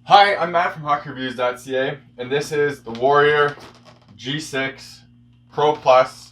Hi, I'm Matt from HockeyReviews.ca, and this is the Warrior G6 Pro Plus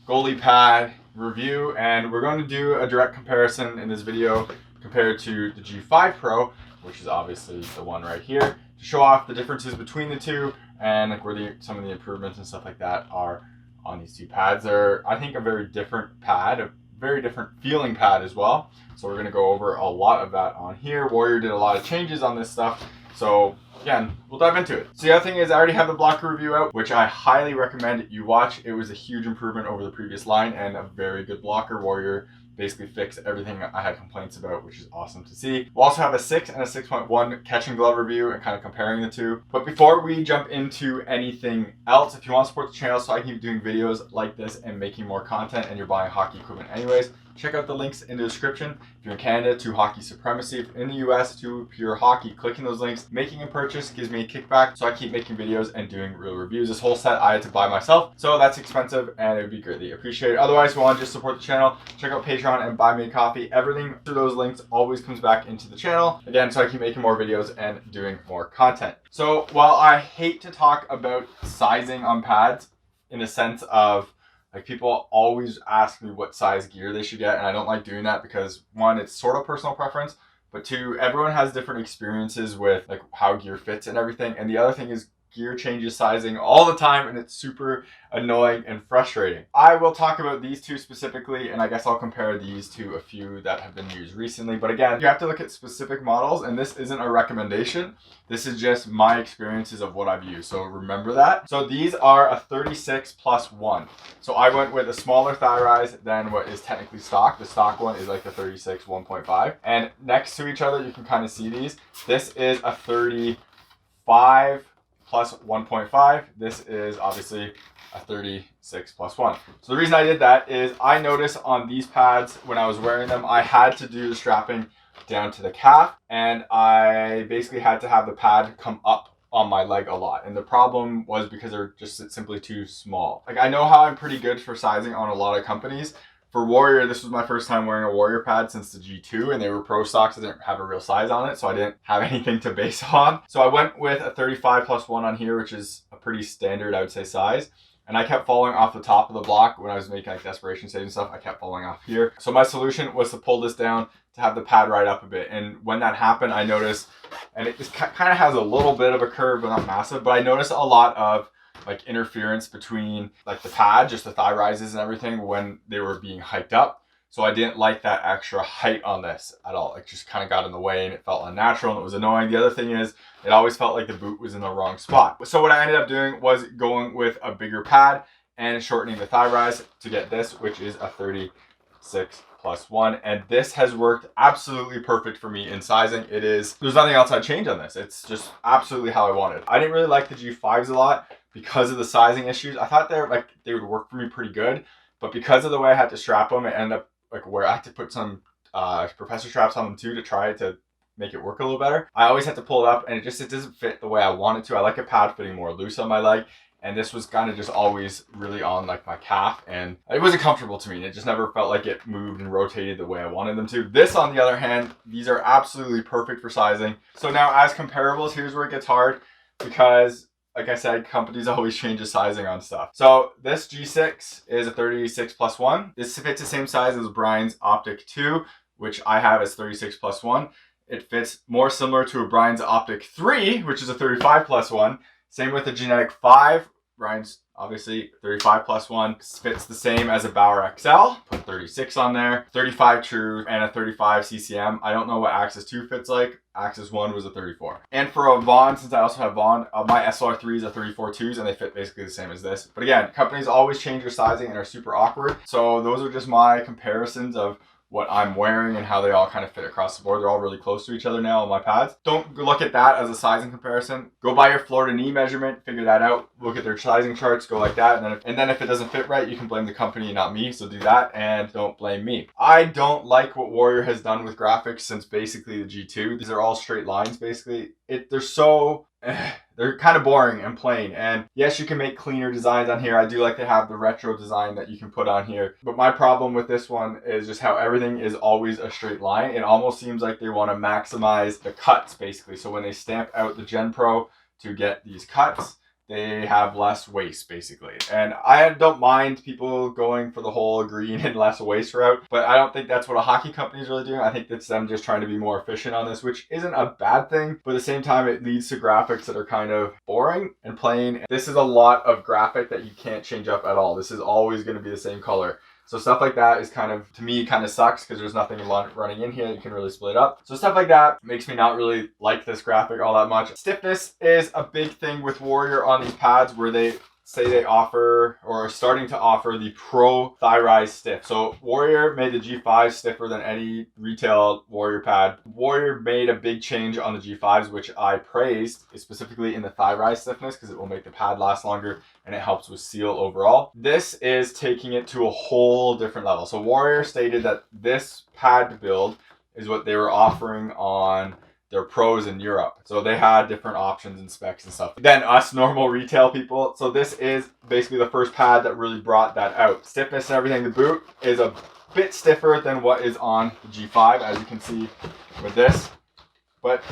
goalie pad review, and we're going to do a direct comparison in this video compared to the G5 Pro, which is obviously the one right here, to show off the differences between the two and like where some of the improvements and stuff like that are on these two pads. They're, I think, a very different pad, a very different feeling pad as well. So we're going to go over a lot of that on here. Warrior did a lot of changes on this stuff. So again, we'll dive into it. So the other thing is I already have the blocker review out, which I highly recommend you watch. It was a huge improvement over the previous line and a very good blocker. Warrior basically fixed everything I had complaints about, which is awesome to see. We'll also have a 6 and a 6.1 catch and glove review and kind of comparing the two. But before we jump into anything else, if you want to support the channel so I can keep doing videos like this and making more content and you're buying hockey equipment anyways, check out the links in the description. If you're in Canada, to Hockey Supremacy. If in the US, to Pure Hockey. Clicking those links, making a purchase gives me a kickback, so I keep making videos and doing real reviews. This whole set I had to buy myself, so that's expensive and it would be greatly appreciated. Otherwise, if you want to just support the channel, check out Patreon and buy me a coffee. Everything through those links always comes back into the channel. Again, so I keep making more videos and doing more content. So while I hate to talk about sizing on pads in the sense of like people always ask me what size gear they should get, and I don't like doing that because one, it's sort of personal preference, but two, everyone has different experiences with like how gear fits and everything. And the other thing is gear changes sizing all the time and it's super annoying and frustrating. I will talk about these two specifically, and I guess I'll compare these to a few that have been used recently. But again, you have to look at specific models, and this isn't a recommendation. This is just my experiences of what I've used. So remember that. So these are a 36+1. So I went with a smaller thigh rise than what is technically stock. The stock one is like the 36 1.5. And next to each other, you can kind of see these. This is a 35 plus 1.5. This is obviously a 36+1. So the reason I did that is I noticed on these pads when I was wearing them, I had to do the strapping down to the calf, and I basically had to have the pad come up on my leg a lot. And the problem was because they're just simply too small. Like, I know how I'm pretty good for sizing on a lot of companies. For Warrior, this was my first time wearing a Warrior pad since the G2, and they were pro stocks. I didn't have a real size on it, so I didn't have anything to base on. So I went with a 35+1 on here, which is a pretty standard, I would say, size. And I kept falling off the top of the block when I was making like desperation saves and stuff. I kept falling off here. So my solution was to pull this down to have the pad right up a bit. And when that happened, I noticed, and it just kind of has a little bit of a curve, but not massive, but I noticed a lot of like interference between like the pad, just the thigh rises and everything when they were being hiked up. So I didn't like that extra height on this at all. It just kind of got in the way and it felt unnatural and it was annoying. The other thing is it always felt like the boot was in the wrong spot. So what I ended up doing was going with a bigger pad and shortening the thigh rise to get this, which is a 36+1. And this has worked absolutely perfect for me in sizing. There's nothing else I'd change on this. It's just absolutely how I wanted. I didn't really like the G5s a lot because of the sizing issues. I thought they would work for me pretty good, but because of the way I had to strap them, it ended up like where I had to put some professor straps on them too to try to make it work a little better. I always had to pull it up and it doesn't fit the way I want it to. I like a pad fitting more loose on my leg, and this was kind of just always really on like my calf, and it wasn't comfortable to me, and it just never felt like it moved and rotated the way I wanted them to. This, on the other hand, these are absolutely perfect for sizing. So now as comparables, here's where it gets hard because, like I said, companies always change the sizing on stuff. So this G6 is a 36+1. This fits the same size as Brian's Optic 2, which I have as 36+1. It fits more similar to a Brian's Optic 3, which is a 35+1. Same with the Genetic 5. Brian's obviously 35+1. Fits the same as a Bauer XL. Put 36 on there. 35 true and a 35 CCM. I don't know what Axis 2 fits like. Axis 1 was a 34. And for a Vaughn, since I also have Vaughn, my SLR3 is a 34 twos, and they fit basically the same as this. But again, companies always change their sizing and are super awkward. So those are just my comparisons of what I'm wearing and how they all kind of fit across the board. They're all really close to each other now on my pads. Don't look at that as a sizing comparison. Go by your floor to knee measurement, figure that out. Look at their sizing charts, go like that. And then if it doesn't fit right, you can blame the company and not me. So do that and don't blame me. I don't like what Warrior has done with graphics since basically the G2. These are all straight lines basically. they're so they're kind of boring and plain. And yes, you can make cleaner designs on here. I do like to have the retro design that you can put on here. But my problem with this one is just how everything is always a straight line. It almost seems like they want to maximize the cuts, basically. So when they stamp out the Gen Pro to get these cuts, they have less waste, basically. And I don't mind people going for the whole green and less waste route, but I don't think that's what a hockey company is really doing. I think that's them just trying to be more efficient on this, which isn't a bad thing, but at the same time, it leads to graphics that are kind of boring and plain. This is a lot of graphic that you can't change up at all. This is always going to be the same color. So stuff like that is kind of, to me, kind of sucks because there's nothing running in here. You can really split up. So stuff like that makes me not really like this graphic all that much. Stiffness is a big thing with Warrior on these pads, where they say they offer, or are starting to offer, the Pro Thigh-Rise Stiff. So Warrior made the G5 stiffer than any retail Warrior pad. Warrior made a big change on the G5s, which I praised, specifically in the thigh-rise stiffness, because it will make the pad last longer and it helps with seal overall. This is taking it to a whole different level. So Warrior stated that this pad build is what they were offering on their pros in Europe. So they had different options and specs and stuff than us normal retail people. So this is basically the first pad that really brought that out. Stiffness and everything. The boot is a bit stiffer than what is on the G5, as you can see with this. But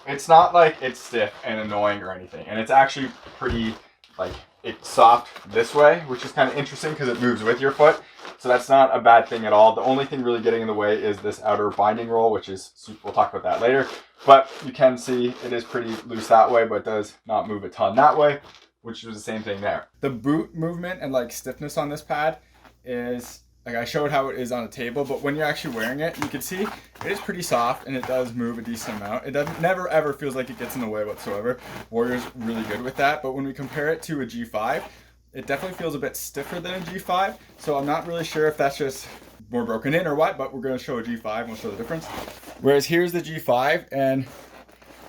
it's not like it's stiff and annoying or anything. And it's actually pretty, like, it's soft this way, which is kind of interesting because it moves with your foot. So that's not a bad thing at all. The only thing really getting in the way is this outer binding roll, which is, we'll talk about that later. But you can see it is pretty loose that way, but does not move a ton that way, which is the same thing there. The boot movement and like stiffness on this pad is, like I showed how it is on a table, but when you're actually wearing it, you can see it is pretty soft and it does move a decent amount. It doesn't never ever feels like it gets in the way whatsoever. Warrior's really good with that, but when we compare it to a G5, it definitely feels a bit stiffer than a G5, so I'm not really sure if that's just more broken in or what, but we're going to show a G5 and we'll show the difference. Whereas here's the G5, and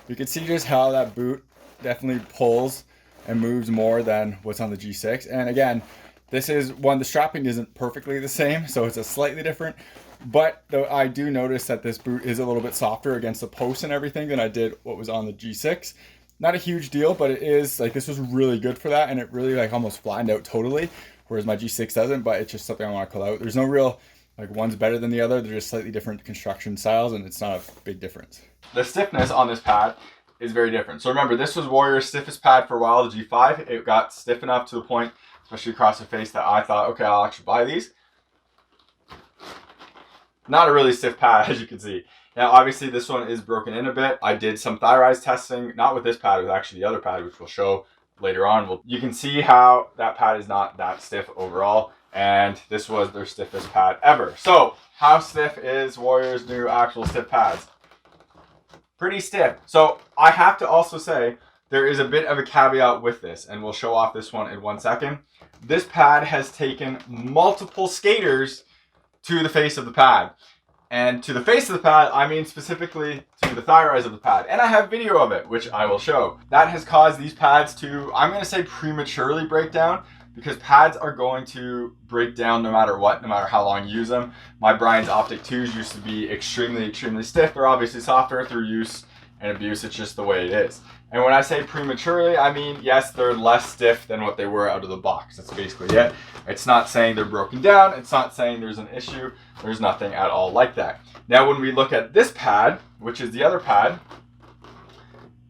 you can see just how that boot definitely pulls and moves more than what's on the G6. And again, this is one, the strapping isn't perfectly the same, so it's a slightly different, but though I do notice that this boot is a little bit softer against the posts and everything than I did what was on the G6. Not a huge deal, but it is, like, this was really good for that, and it really, like, almost flattened out totally, whereas my G6 doesn't, but it's just something I want to call out. There's no real, like, one's better than the other. They're just slightly different construction styles, and it's not a big difference. The stiffness on this pad is very different. So remember, this was Warrior's stiffest pad for a while, the G5. It got stiff enough to the point, especially across the face, that I thought, okay, I'll actually buy these. Not a really stiff pad, as you can see. Now, obviously, this one is broken in a bit. I did some thigh-rise testing, not with this pad, with actually the other pad, which we'll show later on. You can see how that pad is not that stiff overall, and this was their stiffest pad ever. So, how stiff is Warrior's new actual stiff pads? Pretty stiff. So, I have to also say, there is a bit of a caveat with this, and we'll show off this one in 1 second. This pad has taken multiple skaters to the face of the pad. And to the face of the pad, I mean specifically to the thigh rise of the pad. And I have video of it, which I will show. That has caused these pads to, I'm going to say, prematurely break down, because pads are going to break down no matter what, no matter how long you use them. My Brian's Optic 2s used to be extremely stiff. They're obviously softer through use and abuse. It's just the way it is. And when I say prematurely, I mean, yes, they're less stiff than what they were out of the box. That's basically it. It's not saying they're broken down. It's not saying there's an issue. There's nothing at all like that. Now, when we look at this pad, which is the other pad,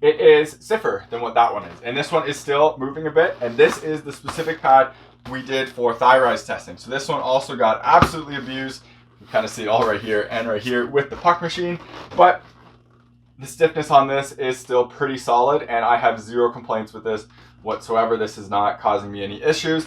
it is stiffer than what that one is. And this one is still moving a bit. And this is the specific pad we did for thigh rise testing. So this one also got absolutely abused. You kind of see it all right here and right here with the puck machine. But the stiffness on this is still pretty solid, and I have zero complaints with this whatsoever. This is not causing me any issues.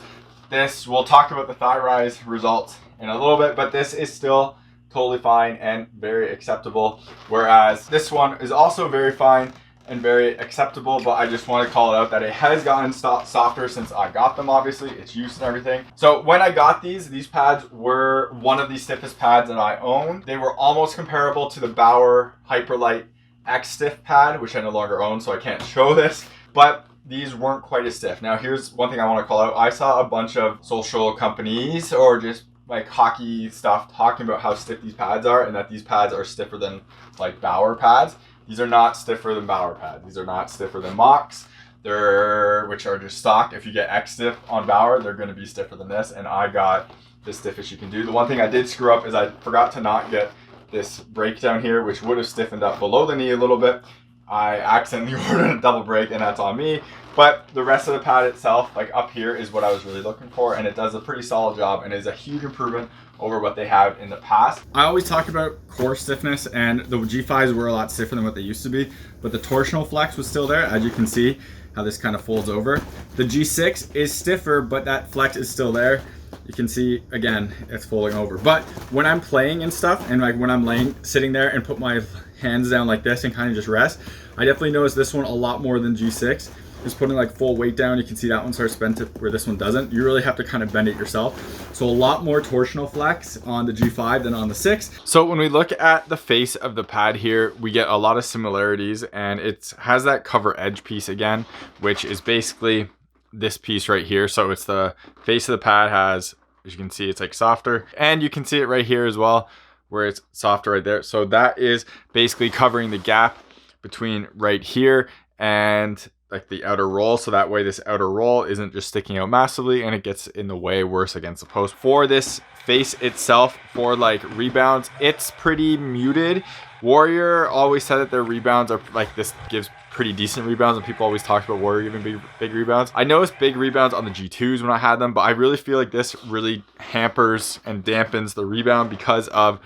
We'll talk about the thigh rise results in a little bit, but this is still totally fine and very acceptable. Whereas this one is also very fine and very acceptable, but I just want to call it out that it has gotten softer since I got them, obviously. It's used and everything. So when I got these pads were one of the stiffest pads that I own. They were almost comparable to the Bauer Hyperlight X stiff pad, which I no longer own, so I can't show this, but these weren't quite as stiff. Now, here's one thing I want to call out. I saw a bunch of social companies or just like hockey stuff talking about how stiff these pads are and that these pads are stiffer than like Bauer pads. These are not stiffer than Bauer pads. These are not stiffer than Mox. Which are just stock. If you get X stiff on Bauer, they're going to be stiffer than this, and I got the stiffest you can do. The one thing I did screw up is I forgot to not get this break down here, which would have stiffened up below the knee a little bit. I accidentally ordered a double break, and that's on me. But the rest of the pad itself, like up here, is what I was really looking for, and it does a pretty solid job and is a huge improvement over what they have in the past. I always talk about core stiffness, and the G5s were a lot stiffer than what they used to be, but the torsional flex was still there, as you can see how this kind of folds over. The G6 is stiffer, but that flex is still there. You can see, again, it's folding over. But when I'm playing and stuff, and like when I'm sitting there and put my hands down like this and kind of just rest, I definitely notice this one a lot more than G6. Just putting like full weight down, you can see that one starts bent where this one doesn't. You really have to kind of bend it yourself. So a lot more torsional flex on the G5 than on the 6. So when we look at the face of the pad here, we get a lot of similarities, and it has that CoverEdge piece again, which is basically this piece right here. So it's the face of the pad has, as you can see, it's like softer, and you can see it right here as well, where it's softer right there. So that is basically covering the gap between right here and like the outer roll, so that way this outer roll isn't just sticking out massively and it gets in the way worse against the post. For this face itself, for like rebounds, it's pretty muted. Warrior always said that their rebounds are like, this gives pretty decent rebounds, and people always talked about Warrior giving big rebounds. I noticed big rebounds on the G2s when I had them, but I really feel like this really hampers and dampens the rebound because of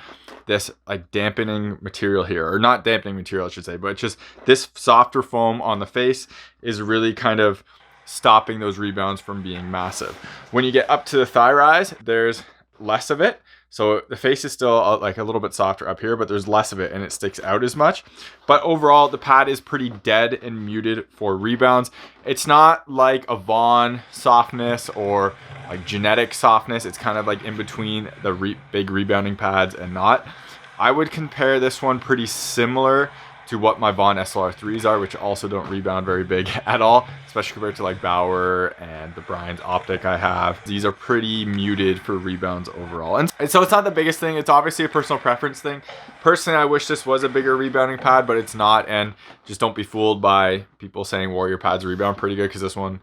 this like dampening material here, or not dampening material I should say, but it's just this softer foam on the face is really kind of stopping those rebounds from being massive. When you get up to the thigh rise, there's less of it. So the face is still like a little bit softer up here, but there's less of it and it sticks out as much. But overall, the pad is pretty dead and muted for rebounds. It's not like a Vaughn softness or like genetic softness. It's kind of like in between the big rebounding pads and not. I would compare this one pretty similar to what my Vaughn SLR3s are, which also don't rebound very big at all, especially compared to like Bauer and the Brian's Optic I have. These are pretty muted for rebounds overall. And so it's not the biggest thing. It's obviously a personal preference thing. Personally, I wish this was a bigger rebounding pad, but it's not. And just don't be fooled by people saying Warrior pads rebound pretty good, because this one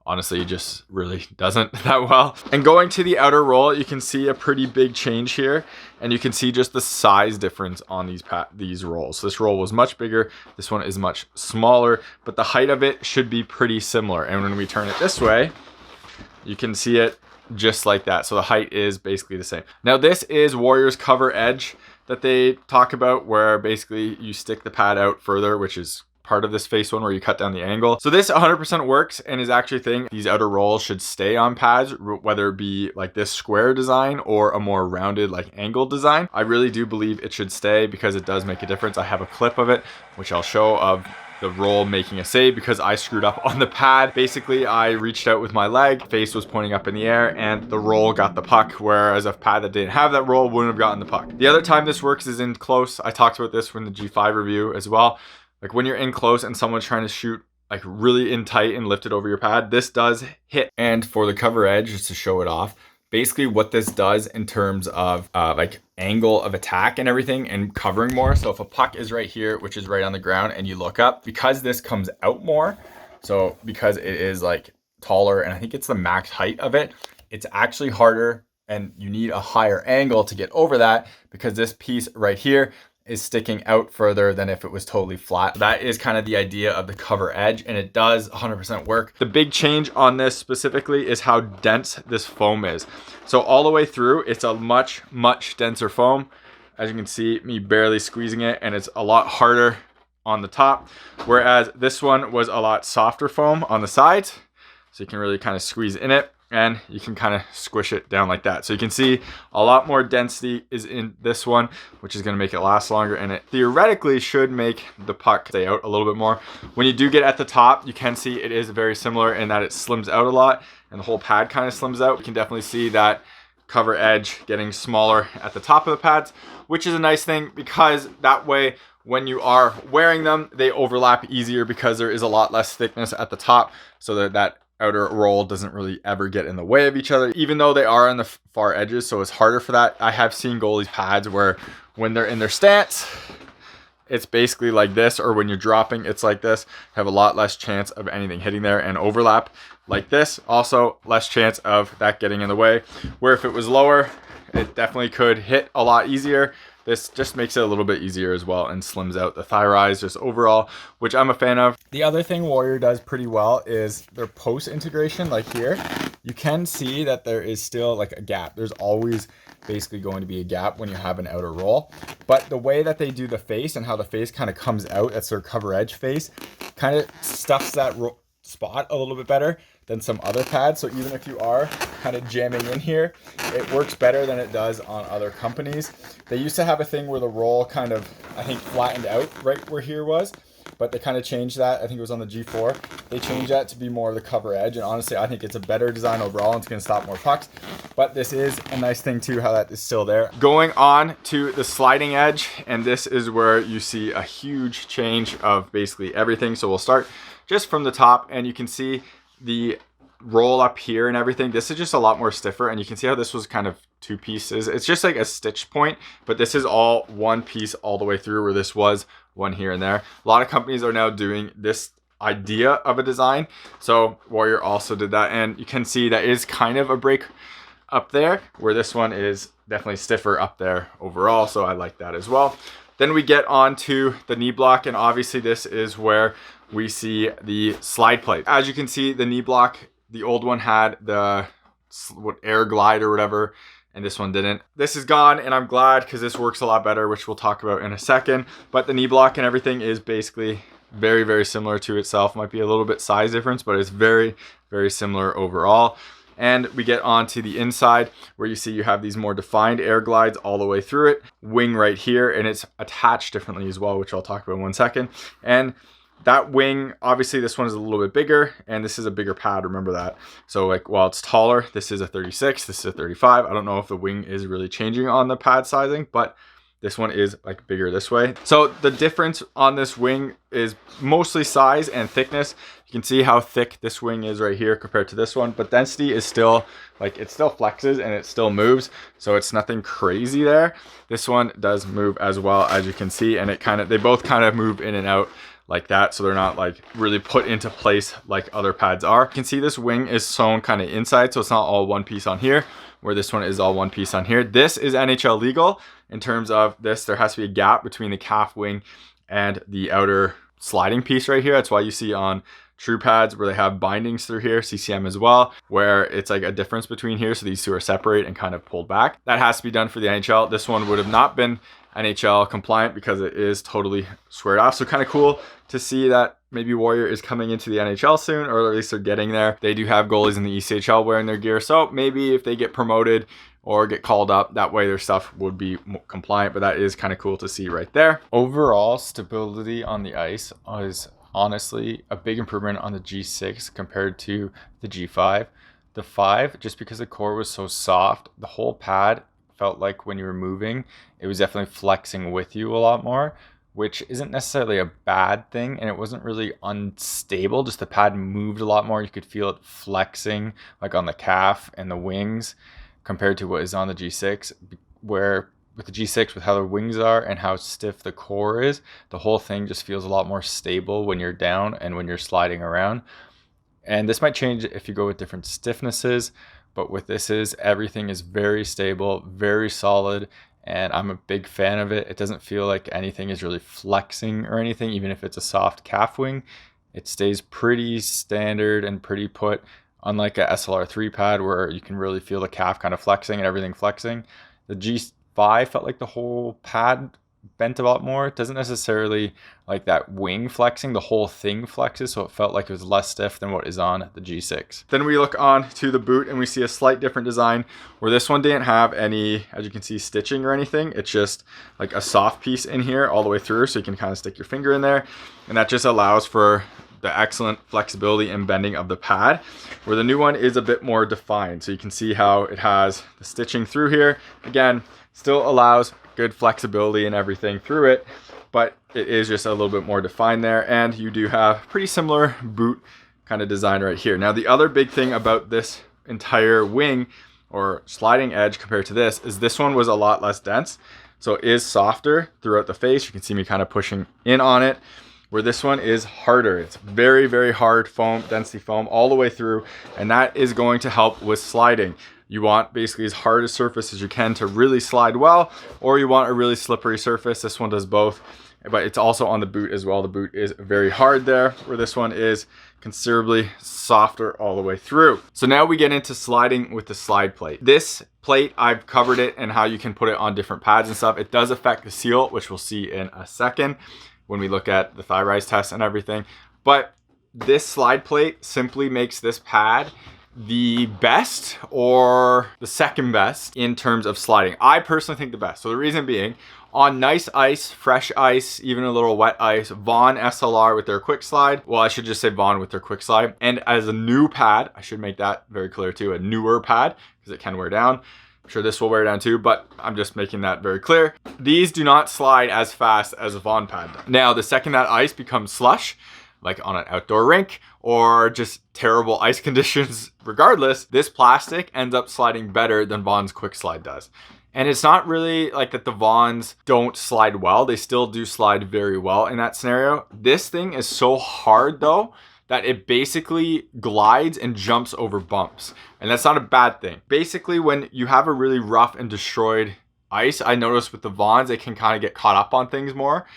honestly just really doesn't that well. And going to the outer roll, you can see a pretty big change here, and you can see just the size difference on these rolls. So this roll was much bigger, this one is much smaller, but the height of it should be pretty similar. And when we turn it this way, you can see it just like that. So the height is basically the same. Now this is Warrior's CoverEdge that they talk about, where basically you stick the pad out further, which is part of this face one where you cut down the angle. So this 100% works and is actually a thing. These outer rolls should stay on pads, whether it be like this square design or a more rounded like angle design. I really do believe it should stay because it does make a difference. I have a clip of it, which I'll show, of the roll making a save because I screwed up on the pad. Basically, I reached out with my leg, face was pointing up in the air, and the roll got the puck, whereas a pad that didn't have that roll wouldn't have gotten the puck. The other time this works is in close. I talked about this in the G5 review as well. Like when you're in close and someone's trying to shoot like really in tight and lift it over your pad, this does hit. And for the CoverEdge, just to show it off, basically what this does in terms of like angle of attack and everything and covering more. So if a puck is right here, which is right on the ground, and you look up, because this comes out more, so because it is like taller, and I think it's the max height of it, it's actually harder and you need a higher angle to get over that, because this piece right here is sticking out further than if it was totally flat. That is kind of the idea of the CoverEdge, and it does 100% work. The big change on this specifically is how dense this foam is. So all the way through, it's a much, much denser foam. As you can see, me barely squeezing it, and it's a lot harder on the top, whereas this one was a lot softer foam on the sides. So you can really kind of squeeze in it, and you can kind of squish it down like that. So you can see a lot more density is in this one, which is going to make it last longer, and it theoretically should make the puck stay out a little bit more. When you do get at the top, you can see it is very similar in that it slims out a lot, and the whole pad kind of slims out. You can definitely see that CoverEdge getting smaller at the top of the pads, which is a nice thing, because that way when you are wearing them, they overlap easier because there is a lot less thickness at the top, so that outer roll doesn't really ever get in the way of each other, even though they are on the far edges, so it's harder for that. I have seen goalies pads where when they're in their stance, it's basically like this, or when you're dropping, it's like this. Have a lot less chance of anything hitting there, and overlap like this, also less chance of that getting in the way. Where if it was lower, it definitely could hit a lot easier. This just makes it a little bit easier as well and slims out the thigh rise just overall, which I'm a fan of. The other thing Warrior does pretty well is their post integration. Like here, you can see that there is still like a gap. There's always basically going to be a gap when you have an outer roll. But the way that they do the face and how the face kind of comes out, that's their CoverEdge face, kind of stuffs that spot a little bit better than some other pads. So even if you are kind of jamming in here, it works better than it does on other companies. They used to have a thing where the roll kind of, I think, flattened out right where here was, but they kind of changed that. I think it was on the G4. They changed that to be more of the CoverEdge, and honestly, I think it's a better design overall, and it's going to stop more pucks. But this is a nice thing too, how that is still there. Going on to the sliding edge, and this is where you see a huge change of basically everything. So we'll start just from the top, and you can see the roll up here and everything. This is just a lot more stiffer, and you can see how this was kind of two pieces. It's just like a stitch point, but this is all one piece all the way through, where this was one here and there. A lot of companies are now doing this idea of a design. So Warrior also did that, and you can see that is kind of a break up there, where this one is definitely stiffer up there overall. So I like that as well. Then we get on to the knee block, and obviously this is where we see the slide plate. As you can see, the knee block, the old one had the air glide or whatever, and this one didn't. This is gone, and I'm glad, because this works a lot better, which we'll talk about in a second. But the knee block and everything is basically very, very similar to itself. Might be a little bit size difference, but it's very, very similar overall. And we get on to the inside, where you see you have these more defined air glides all the way through it. Wing right here, and it's attached differently as well, which I'll talk about in 1 second. And that wing, obviously this one is a little bit bigger, and this is a bigger pad, remember that. So like, while it's taller, this is a 36, this is a 35. I don't know if the wing is really changing on the pad sizing, but this one is like bigger this way. So the difference on this wing is mostly size and thickness. You can see how thick this wing is right here compared to this one, but density is still like, it still flexes and it still moves. So it's nothing crazy there. This one does move as well, as you can see, and they both kind of move in and out like that, so they're not like really put into place like other pads are. You can see this wing is sewn kind of inside, so it's not all one piece on here, where this one is all one piece on here. This is NHL legal in terms of this. There has to be a gap between the calf wing and the outer sliding piece right here. That's why you see on true pads where they have bindings through here, CCM as well, where it's like a difference between here, so these two are separate and kind of pulled back. That has to be done for the NHL. This one would have not been NHL compliant because it is totally squared off. So kind of cool to see that maybe Warrior is coming into the NHL soon, or at least they're getting there. They do have goalies in the ECHL wearing their gear, so maybe if they get promoted or get called up, that way their stuff would be compliant. But that is kind of cool to see right there. Overall stability on the ice is honestly a big improvement on the G6 compared to the G5. The 5, just because the core was so soft, the whole pad felt like when you were moving, it was definitely flexing with you a lot more, which isn't necessarily a bad thing, and it wasn't really unstable, just the pad moved a lot more. You could feel it flexing like on the calf and the wings compared to what is on the G6, where with the G6, with how the wings are and how stiff the core is, the whole thing just feels a lot more stable when you're down and when you're sliding around. And this might change if you go with different stiffnesses, but with this everything is very stable, very solid, and I'm a big fan of it. It doesn't feel like anything is really flexing or anything, even if it's a soft calf wing. It stays pretty standard and pretty put, unlike a SLR3 pad where you can really feel the calf kind of flexing and everything flexing. The G5 felt like the whole pad bent a lot more. It doesn't necessarily like that wing flexing, the whole thing flexes, so it felt like it was less stiff than what is on the G6. Then we look on to the boot and we see a slight different design, where this one didn't have any, as you can see, stitching or anything. It's just like a soft piece in here all the way through, so you can kind of stick your finger in there, and that just allows for the excellent flexibility and bending of the pad, where the new one is a bit more defined. So you can see how it has the stitching through here. Again, still allows good flexibility and everything through it, but it is just a little bit more defined there. And you do have pretty similar boot kind of design right here. Now, the other big thing about this entire wing or sliding edge compared to this is this one was a lot less dense, So it is softer throughout the face. You can see me kind of pushing in on it, where this one is harder. It's very, very hard foam, density foam all the way through, and that is going to help with sliding. You want basically as hard a surface as you can to really slide well, or you want a really slippery surface. This one does both, but it's also on the boot as well. The boot is very hard there, where this one is considerably softer all the way through. So now we get into sliding with the slide plate. This plate, I've covered it and how you can put it on different pads and stuff. It does affect the seal, which we'll see in a second when we look at the thigh rise test and everything. But this slide plate simply makes this pad the best or the second best in terms of sliding. I personally think the best. So the reason being, on nice ice, fresh ice, even a little wet ice, Vaughn SLR with their quick slide. Well, I should just say Vaughn with their quick slide. And as a new pad, I should make that very clear too, a newer pad, because it can wear down. I'm sure this will wear down too, but I'm just making that very clear. These do not slide as fast as a Vaughn pad does. Now, the second that ice becomes slush, like on an outdoor rink or just terrible ice conditions, regardless, this plastic ends up sliding better than Vaughn's quick slide does. And it's not really like that the Vaughns don't slide well. They still do slide very well in that scenario. This thing is so hard though, that it basically glides and jumps over bumps. And that's not a bad thing. Basically, when you have a really rough and destroyed ice, I noticed with the Vaughns, they can kind of get caught up on things more.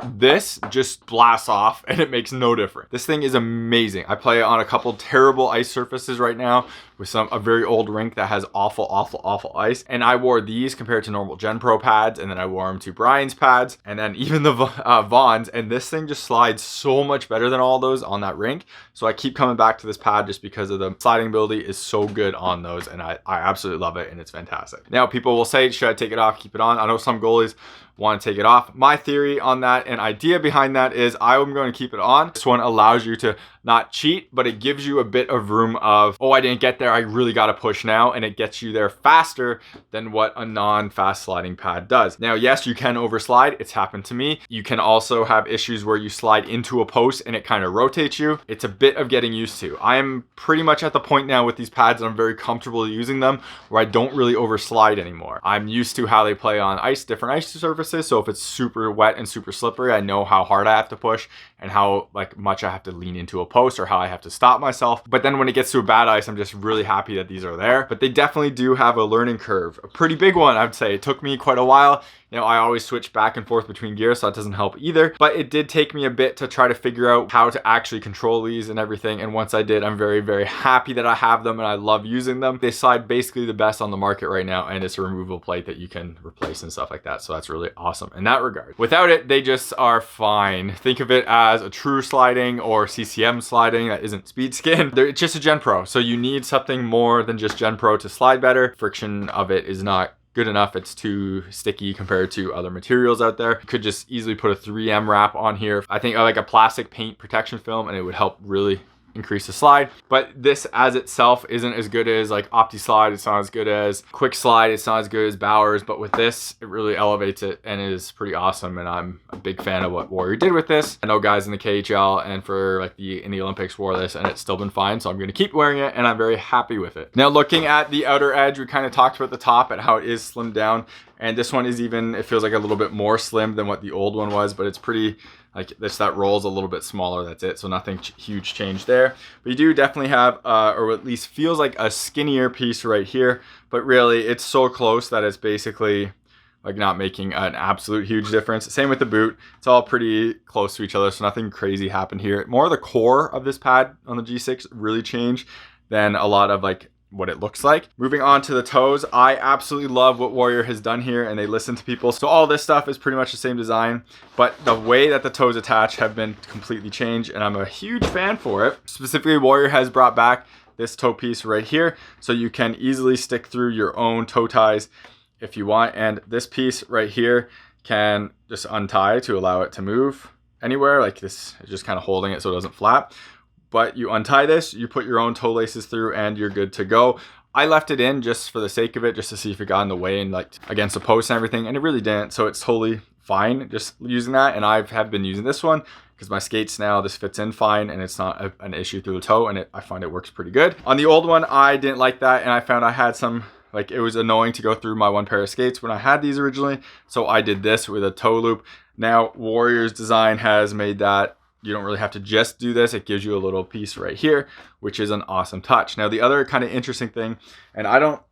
This just blasts off and it makes no difference. This thing is amazing. I play on a couple terrible ice surfaces right now with a very old rink that has awful ice. And I wore these compared to normal Gen Pro pads, and then I wore them to Brian's pads, and then even the Vaughns, and this thing just slides so much better than all those on that rink. So I keep coming back to this pad just because of the sliding ability is so good on those, and I absolutely love it, and it's fantastic. Now people will say, should I take it off, keep it on? I know some goalies want to take it off. My theory on that and idea behind that is I'm going to keep it on. This one allows you to not cheat, but it gives you a bit of room of, oh, I didn't get there, I really got to push now, and it gets you there faster than what a non-fast sliding pad does. Now, yes, you can overslide. It's happened to me. You can also have issues where you slide into a post and it kind of rotates you. It's a bit of getting used to. I am pretty much at the point now with these pads that I'm very comfortable using them, where I don't really overslide anymore. I'm used to how they play on ice, different ice surfaces. So if it's super wet and super slippery, I know how hard I have to push and how much I have to lean into a post or how I have to stop myself. But then when it gets to a bad ice, I'm just really happy that these are there. But they definitely do have a learning curve, a pretty big one, I'd say. It took me quite a while. You know, I always switch back and forth between gears, so that doesn't help either. But it did take me a bit to try to figure out how to actually control these and everything. And once I did, I'm very, very happy that I have them and I love using them. They slide basically the best on the market right now, and it's a removable plate that you can replace and stuff like that. So that's really awesome in that regard. Without it, they just are fine. Think of it as a true sliding or CCM sliding that isn't speed skin. It's just a Gen Pro. So you need something more than just Gen Pro to slide better. Friction of it is not good enough. It's too sticky compared to other materials out there. You could just easily put a 3M wrap on here. I think like a plastic paint protection film, and it would help really increase the slide. But this as itself isn't as good as like OptiSlide. It's not as good as Quick Slide. It's not as good as Bowers, but with this, it really elevates it and it is pretty awesome. And I'm a big fan of what Warrior did with this. I know guys in the KHL and for like in the Olympics wore this and it's still been fine. So I'm going to keep wearing it and I'm very happy with it. Now looking at the outer edge, we kind of talked about the top and how it is slimmed down. And this one is even, it feels like a little bit more slim than what the old one was, but it's pretty, like this, that rolls a little bit smaller, that's it. So nothing huge change there. But you do definitely have, or at least feels like a skinnier piece right here. But really, it's so close that it's basically like not making an absolute huge difference. Same with the boot. It's all pretty close to each other, so nothing crazy happened here. More of the core of this pad on the G6 really changed than a lot of like what it looks like. Moving on to the toes, I absolutely love what Warrior has done here, and they listen to people. So all this stuff is pretty much the same design, but the way that the toes attach have been completely changed, and I'm a huge fan for it. Specifically, Warrior has brought back this toe piece right here, so you can easily stick through your own toe ties if you want, and this piece right here can just untie to allow it to move anywhere. Like this is just kind of holding it so it doesn't flap. But you untie this, you put your own toe laces through, and you're good to go. I left it in just for the sake of it, just to see if it got in the way and like against the post and everything, and it really didn't. So it's totally fine just using that. And I have been using this one because my skates now, this fits in fine and it's not an issue through the toe, and I find it works pretty good. On the old one, I didn't like that, and I found I had some Like, it was annoying to go through my one pair of skates when I had these originally. So I did this with a toe loop. Now Warrior's design has made that you don't really have to just do this. It gives you a little piece right here, which is an awesome touch. Now, the other kind of interesting thing, and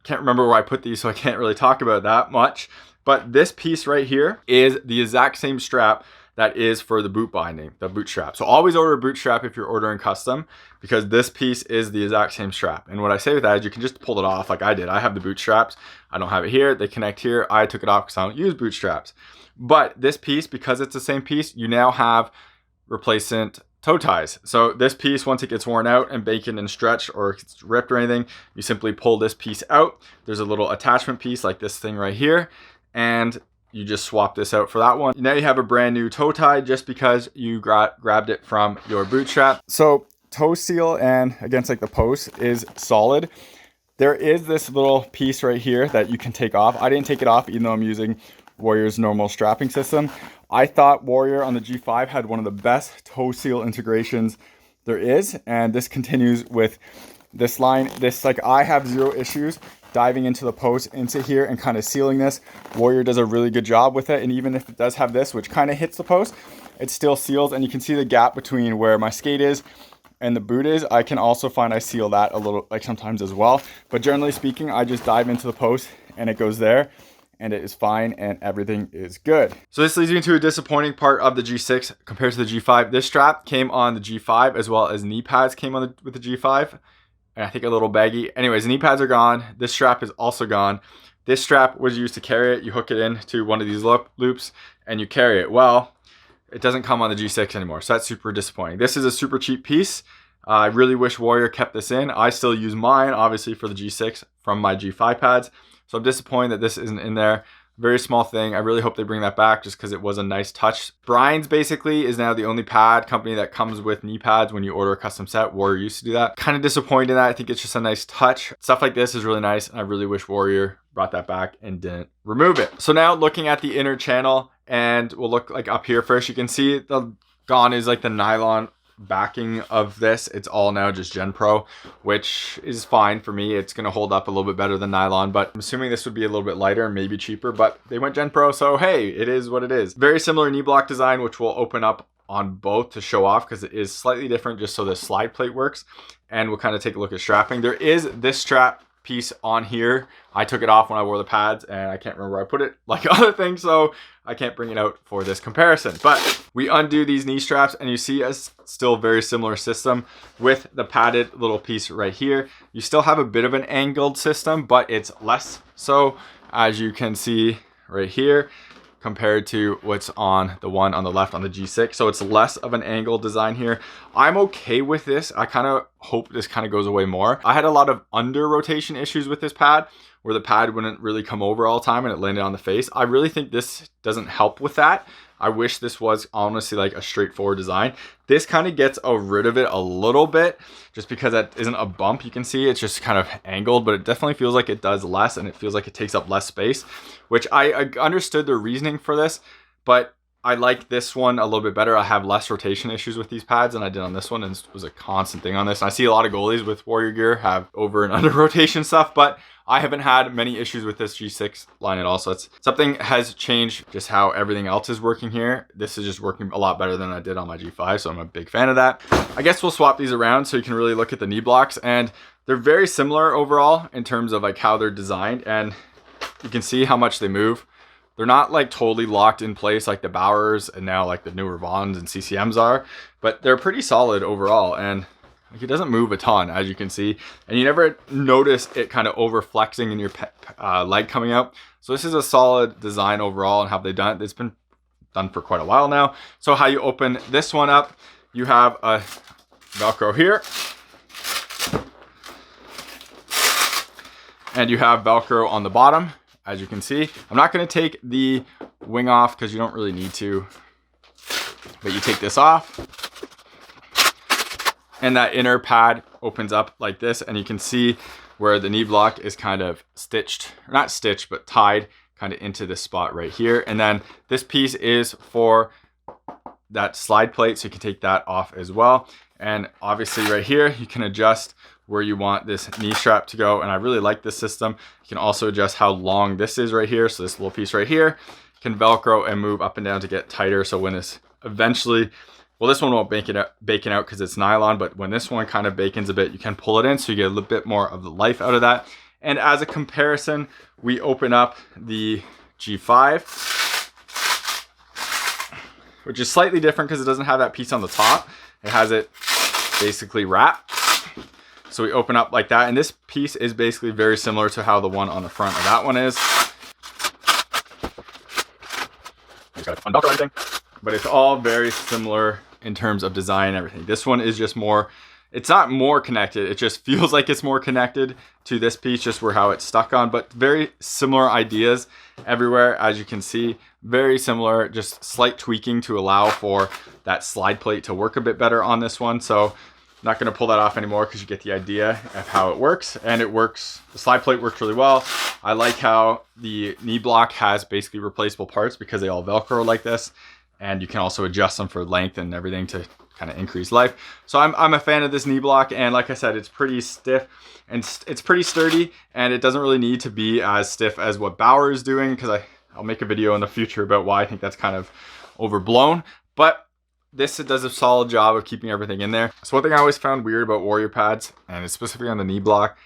can't remember where I put these, so I can't really talk about that much, but this piece right here is the exact same strap that is for the boot binding, the bootstrap. So always order a bootstrap if you're ordering custom, because this piece is the exact same strap. And what I say with that is you can just pull it off like I did. I have the bootstraps. I don't have it here. They connect here. I took it off because I don't use bootstraps. But this piece, because it's the same piece, you now have replacement toe ties. So this piece, once it gets worn out and baconed and stretched or it's ripped or anything, you simply pull this piece out. There's a little attachment piece like this thing right here, and you just swap this out for that one. Now you have a brand new toe tie just because you grabbed it from your bootstrap. So toe seal and against like the post is solid. There is this little piece right here that you can take off. I didn't take it off even though I'm using Warrior's normal strapping system. I thought Warrior on the G5 had one of the best toe seal integrations there is, and this continues with this line. This, like, I have zero issues diving into the post into here and kind of sealing this. Warrior does a really good job with it, and even if it does have this, which kind of hits the post, it still seals, and you can see the gap between where my skate is and the boot is. I can also find I seal that a little, like, sometimes as well, but generally speaking, I just dive into the post and it goes there, and it is fine and everything is good. So this leads me to a disappointing part of the G6 compared to the G5. This strap came on the G5 as well as knee pads came on with the G5. And I think a little baggy. Anyways, knee pads are gone. This strap is also gone. This strap was used to carry it. You hook it into one of these loops and you carry it. Well, it doesn't come on the G6 anymore. So that's super disappointing. This is a super cheap piece. I really wish Warrior kept this in. I still use mine, obviously, for the G6 from my G5 pads. So I'm disappointed that this isn't in there. Very small thing. I really hope they bring that back just because it was a nice touch. Brian's basically is now the only pad company that comes with knee pads when you order a custom set. Warrior used to do that. Kind of disappointed in that. I think it's just a nice touch. Stuff like this is really nice, and I really wish Warrior brought that back and didn't remove it. So now looking at the inner channel, and we'll look like up here first. You can see the gone is like the nylon backing of this. It's all now just Gen Pro, which is fine for me. It's going to hold up a little bit better than nylon, but I'm assuming this would be a little bit lighter and maybe cheaper, but they went Gen Pro, so hey, it is what it is. Very similar knee block design, which will open up on both to show off because it is slightly different just so the slide plate works. And we'll kind of take a look at strapping. There is this strap piece on here. I took it off when I wore the pads and I can't remember where I put it like other things, so I can't bring it out for this comparison. But we undo these knee straps and you see a still very similar system with the padded little piece right here. You still have a bit of an angled system, but it's less so, as you can see right here, compared to what's on the one on the left on the G6. So it's less of an angled design here. I'm okay with this. I kind of hope this kind of goes away more. I had a lot of under rotation issues with this pad where the pad wouldn't really come over all the time and it landed on the face. I really think this doesn't help with that. I wish this was honestly like a straightforward design. This kind of gets rid of it a little bit just because that isn't a bump. You can see it's just kind of angled, but it definitely feels like it does less and it feels like it takes up less space, which I understood the reasoning for this, but I like this one a little bit better. I have less rotation issues with these pads than I did on this one, and it was a constant thing on this. And I see a lot of goalies with Warrior gear have over and under rotation stuff, but I haven't had many issues with this G6 line at all. So it's something has changed just how everything else is working here. This is just working a lot better than I did on my G5. So I'm a big fan of that. I guess we'll swap these around so you can really look at the knee blocks, and they're very similar overall in terms of like how they're designed, and you can see how much they move. They're not like totally locked in place like the Bowers and now like the newer Vons and CCMs are, but they're pretty solid overall, and like it doesn't move a ton, as you can see, and you never notice it kind of over flexing in your leg coming out. So this is a solid design overall. And how they done it, it's been done for quite a while now. So how you open this one up, you have a Velcro here, and you have Velcro on the bottom, as you can see. I'm not going to take the wing off because you don't really need to, but you take this off, and that inner pad opens up like this, and you can see where the knee block is kind of stitched, or not stitched, but tied kind of into this spot right here. And then this piece is for that slide plate, so you can take that off as well. And obviously right here, you can adjust where you want this knee strap to go. And I really like this system. You can also adjust how long this is right here. So this little piece right here can Velcro and move up and down to get tighter. So when this eventually, well, this one won't bacon out because it's nylon, but when this one kind of bacons a bit, you can pull it in so you get a little bit more of the life out of that. And as a comparison, we open up the G5, which is slightly different because it doesn't have that piece on the top. It has it basically wrapped. So we open up like that, and this piece is basically very similar to how the one on the front of that one is. Just gotta unbuckle everything, but it's all very similar in terms of design and everything. This one is just more, it's not more connected, it just feels like it's more connected to this piece, just where how it's stuck on, but very similar ideas everywhere, as you can see. Very similar, just slight tweaking to allow for that slide plate to work a bit better on this one. So not going to pull that off anymore because you get the idea of how it works, and it works. The slide plate works really well. I like how the knee block has basically replaceable parts because they all Velcro like this, and you can also adjust them for length and everything to kind of increase life. So I'm a fan of this knee block, and like I said, it's pretty stiff and it's pretty sturdy, and it doesn't really need to be as stiff as what Bauer is doing, because I'll make a video in the future about why I think that's kind of overblown, but this does a solid job of keeping everything in there. So one thing I always found weird about Warrior pads, and it's specifically on the knee block,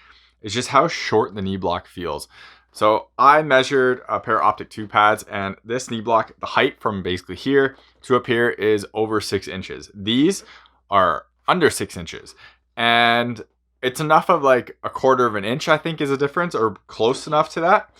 is just how short the knee block feels. So I measured a pair of Optic 2 pads, and this knee block, the height from basically here to up here is over 6 inches. These are under 6 inches. And it's enough of like a quarter of an inch, I think, is a difference, or close enough to that.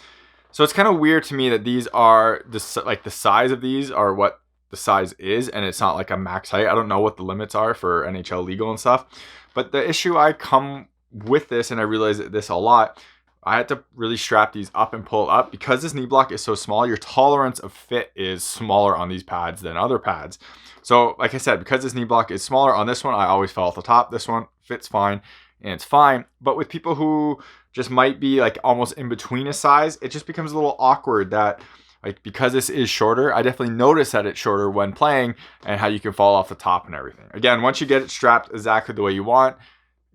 So it's kind of weird to me that these are, the size of these are what the size is, and it's not like a max height. I don't know what the limits are for NHL Legal and stuff, but the issue I come with this, and I realize this a lot, I had to really strap these up and pull up because this knee block is so small. Your tolerance of fit is smaller on these pads than other pads. So like I said, because this knee block is smaller on this one, I always fell off the top. This one fits fine and it's fine. But with people who just might be like almost in between a size, it just becomes a little awkward that, like, because this is shorter, I definitely notice that it's shorter when playing and how you can fall off the top and everything. Again, once you get it strapped exactly the way you want,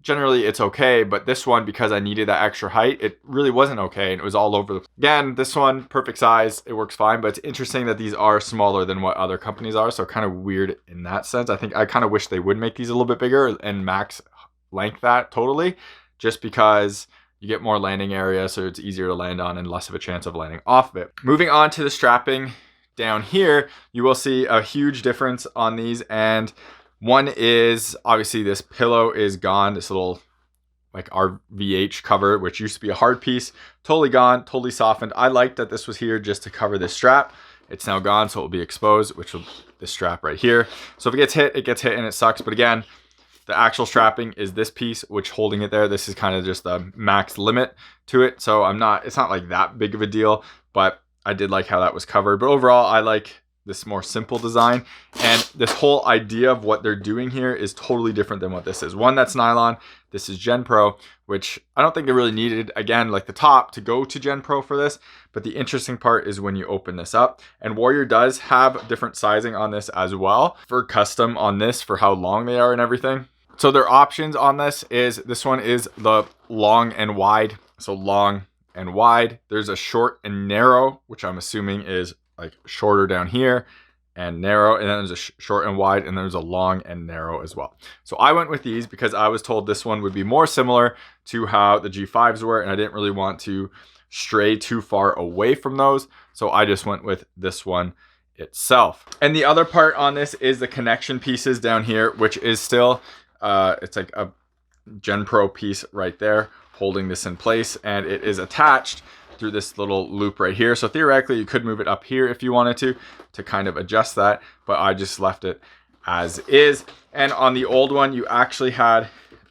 generally it's okay, but this one, because I needed that extra height, it really wasn't okay, and it was all over the place. Again, this one, perfect size, it works fine, but it's interesting that these are smaller than what other companies are, so kind of weird in that sense. I think I kind of wish they would make these a little bit bigger and max length that totally, just because you get more landing area, so it's easier to land on and less of a chance of landing off of it. Moving on to the strapping down here, you will see a huge difference on these, and one is obviously this pillow is gone. This little like RVH cover, which used to be a hard piece, totally gone, totally softened. I liked that this was here just to cover this strap. It's now gone, so it will be exposed, which will this strap right here. So if it gets hit and it sucks. But again, the actual strapping is this piece, which holding it there. This is kind of just the max limit to it. So it's not like that big of a deal, but I did like how that was covered. But overall, I like this more simple design, and this whole idea of what they're doing here is totally different than what this is. One, that's nylon. This is Gen Pro, which I don't think they really needed, again, like the top to go to Gen Pro for this. But the interesting part is when you open this up, and Warrior does have different sizing on this as well for custom on this for how long they are and everything. So their options on this one is the long and wide. So long and wide. There's a short and narrow, which I'm assuming is like shorter down here and narrow, and then there's a short and wide, and there's a long and narrow as well. So I went with these because I was told this one would be more similar to how the G5s were, and I didn't really want to stray too far away from those, so I just went with this one itself. And the other part on this is the connection pieces down here, which is still it's like a Gen Pro piece right there holding this in place, and it is attached through this little loop right here. So theoretically you could move it up here if you wanted to kind of adjust that, but I just left it as is. And on the old one, you actually had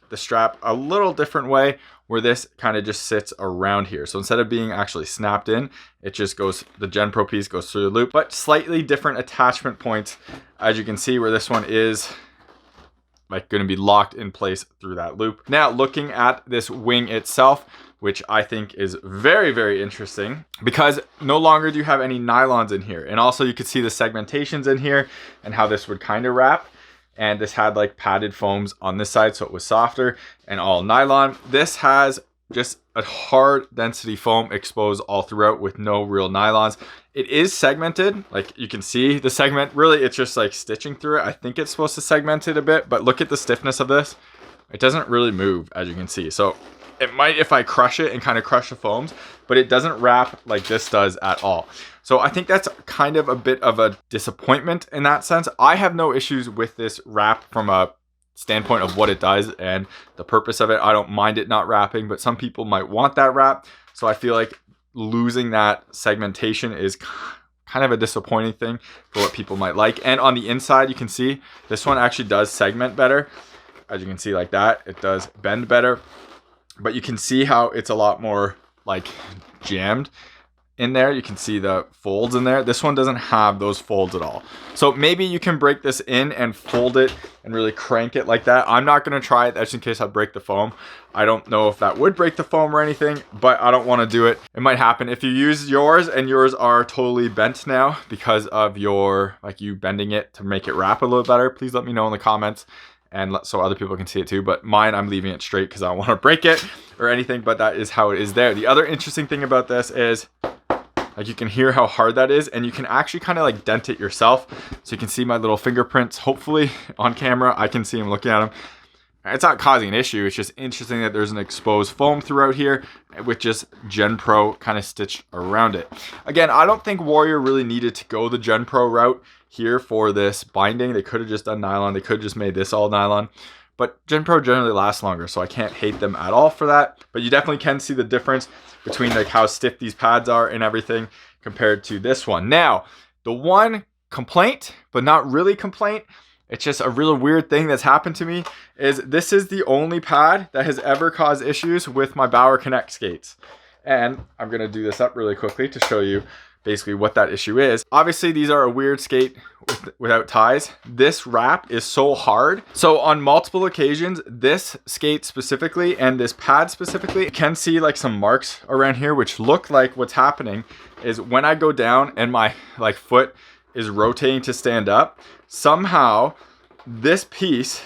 the strap a little different way, where this kind of just sits around here. So instead of being actually snapped in, it just goes, the Gen Pro piece goes through the loop, but slightly different attachment points, as you can see, where this one is like going to be locked in place through that loop. Now looking at this wing itself, which I think is very, very interesting, because no longer do you have any nylons in here. And also you could see the segmentations in here and how this would kind of wrap. and this had like padded foams on this side, so it was softer and all nylon. This has just a hard density foam exposed all throughout with no real nylons. It is segmented, like you can see the segment. Really, it's just like stitching through it. I think it's supposed to segment it a bit, but look at the stiffness of this. It doesn't really move, as you can see. So it might if I crush it and kind of crush the foams, but it doesn't wrap like this does at all. So I think that's kind of a bit of a disappointment in that sense. I have no issues with this wrap from a standpoint of what it does and the purpose of it. I don't mind it not wrapping, but some people might want that wrap. So I feel like losing that segmentation is kind of a disappointing thing for what people might like. And on the inside, you can see this one actually does segment better. As you can see like that, it does bend better, but you can see how it's a lot more like jammed in there. You can see the folds in there. This one doesn't have those folds at all. So maybe you can break this in and fold it and really crank it like that. I'm not going to try it just in case I break the foam. I don't know if that would break the foam or anything, but I don't want to do it. It might happen. If you use yours and yours are totally bent now because of your, like you bending it to make it wrap a little better, please let me know in the comments, and so other people can see it too. But mine, I'm leaving it straight because I don't want to break it or anything, but that is how it is there. The other interesting thing about this is, like, you can hear how hard that is, and you can actually kind of like dent it yourself. So you can see my little fingerprints, hopefully on camera. I can see them looking at them. It's not causing an issue. It's just interesting that there's an exposed foam throughout here with just Gen Pro kind of stitched around it. Again, I don't think Warrior really needed to go the Gen Pro route here for this binding. They could have just done nylon. They could have just made this all nylon. But Gen Pro generally lasts longer, so I can't hate them at all for that. But you definitely can see the difference between like how stiff these pads are and everything compared to this one. Now, the one complaint, but not really complaint, it's just a real weird thing that's happened to me, is this is the only pad that has ever caused issues with my Bauer Connect skates. And I'm gonna do this up really quickly to show you basically what that issue is. Obviously, these are a weird skate without ties. This wrap is so hard. So on multiple occasions, this skate specifically and this pad specifically, you can see like some marks around here, which look like what's happening is when I go down and my like foot is rotating to stand up, somehow this piece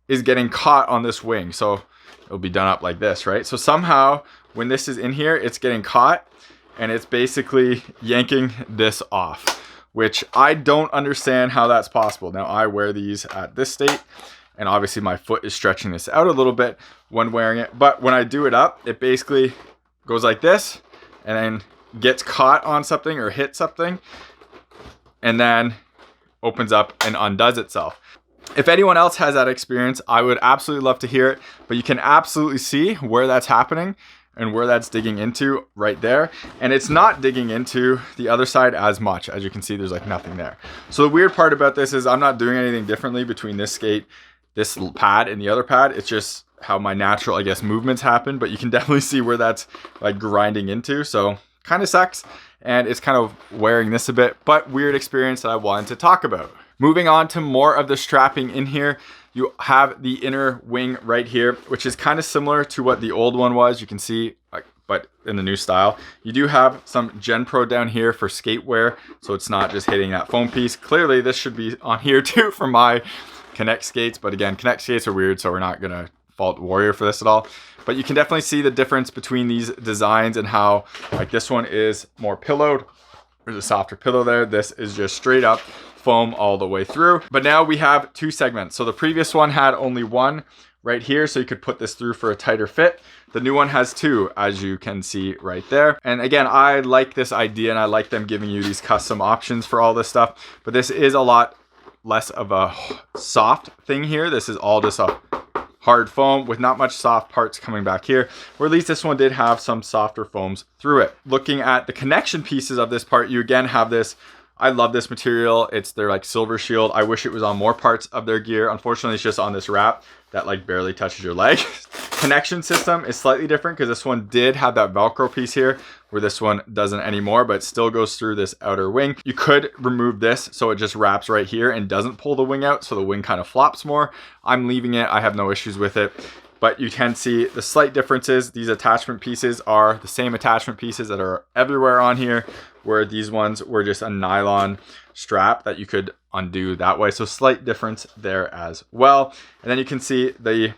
is getting caught on this wing. So it'll be done up like this, right? So somehow when this is in here, it's getting caught and it's basically yanking this off, which I don't understand how that's possible. Now I wear these at this state, and obviously my foot is stretching this out a little bit when wearing it. But when I do it up, it basically goes like this and then gets caught on something or hits something and then opens up and undoes itself. If anyone else has that experience, I would absolutely love to hear it, but you can absolutely see where that's happening and where that's digging into right there. And it's not digging into the other side as much. As you can see, there's like nothing there. So the weird part about this is I'm not doing anything differently between this skate, this pad, and the other pad. It's just how my natural, I guess, movements happen, but you can definitely see where that's like grinding into. So kind of sucks. And it's kind of wearing this a bit, but weird experience that I wanted to talk about. Moving on to more of the strapping in here. You have the inner wing right here, which is kind of similar to what the old one was. You can see, like, but in the new style. You do have some Gen Pro down here for skate wear, so it's not just hitting that foam piece. Clearly, this should be on here too for my Connect skates, but again, Connect skates are weird, so we're not gonna fault Warrior for this at all. But you can definitely see the difference between these designs and how, like, this one is more pillowed. There's a softer pillow there. This is just straight up foam all the way through. But now we have two segments. So the previous one had only one right here, so you could put this through for a tighter fit. The new one has two, as you can see right there. And again, I like this idea and I like them giving you these custom options for all this stuff, but this is a lot less of a soft thing here. This is all just a hard foam with not much soft parts coming back here, or at least this one did have some softer foams through it. Looking at the connection pieces of this part, you again have this, I love this material. It's their like silver shield. I wish it was on more parts of their gear. Unfortunately, it's just on this wrap that like barely touches your leg. Connection system is slightly different because this one did have that Velcro piece here where this one doesn't anymore, but it still goes through this outer wing. You could remove this so it just wraps right here and doesn't pull the wing out, so the wing kind of flops more. I'm leaving it. I have no issues with it. but you can see the slight differences. These attachment pieces are the same attachment pieces that are everywhere on here, where these ones were just a nylon strap that you could undo that way. So slight difference there as well. And then you can see the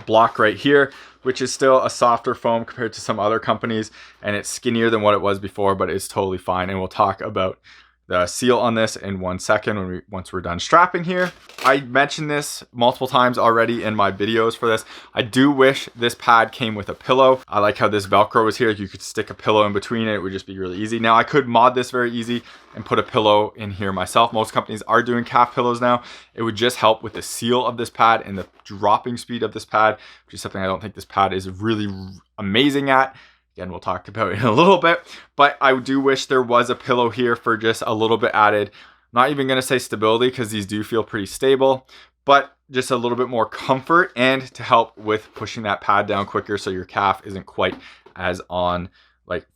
block right here, which is still a softer foam compared to some other companies, and it's skinnier than what it was before, but it's totally fine. And we'll talk about the seal on this in 1 second once we're done strapping here. I mentioned this multiple times already in my videos for this. I do wish this pad came with a pillow. I like how this Velcro is here. You could stick a pillow in between it. It would just be really easy. Now I could mod this very easy and put a pillow in here myself. Most companies are doing calf pillows now. It would just help with the seal of this pad and the dropping speed of this pad, which is something I don't think this pad is really amazing at. Again, we'll talk about it in a little bit, but I do wish there was a pillow here for just a little bit added. I'm not even going to say stability because these do feel pretty stable, but just a little bit more comfort and to help with pushing that pad down quicker so your calf isn't quite as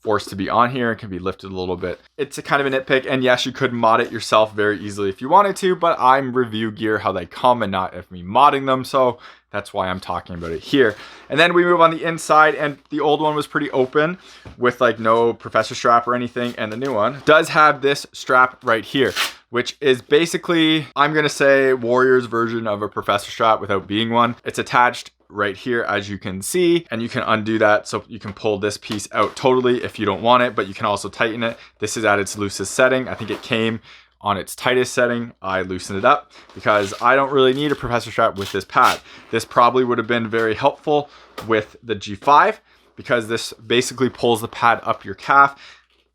forced to be on here and can be lifted a little bit. It's a kind of a nitpick, and yes, you could mod it yourself very easily if you wanted to, but I'm review gear how they come and not of me modding them, so that's why I'm talking about it here. And then we move on the inside, and the old one was pretty open with no professor strap or anything, and the new one does have this strap right here, which is basically, I'm gonna say, Warrior's version of a professor strap without being one. It's attached right here, as you can see, and you can undo that, so you can pull this piece out totally if you don't want it, but you can also tighten it. This is at its loosest setting. I think it came on its tightest setting. I loosened it up because I don't really need a professor strap with this pad. This probably would have been very helpful with the G5 because this basically pulls the pad up your calf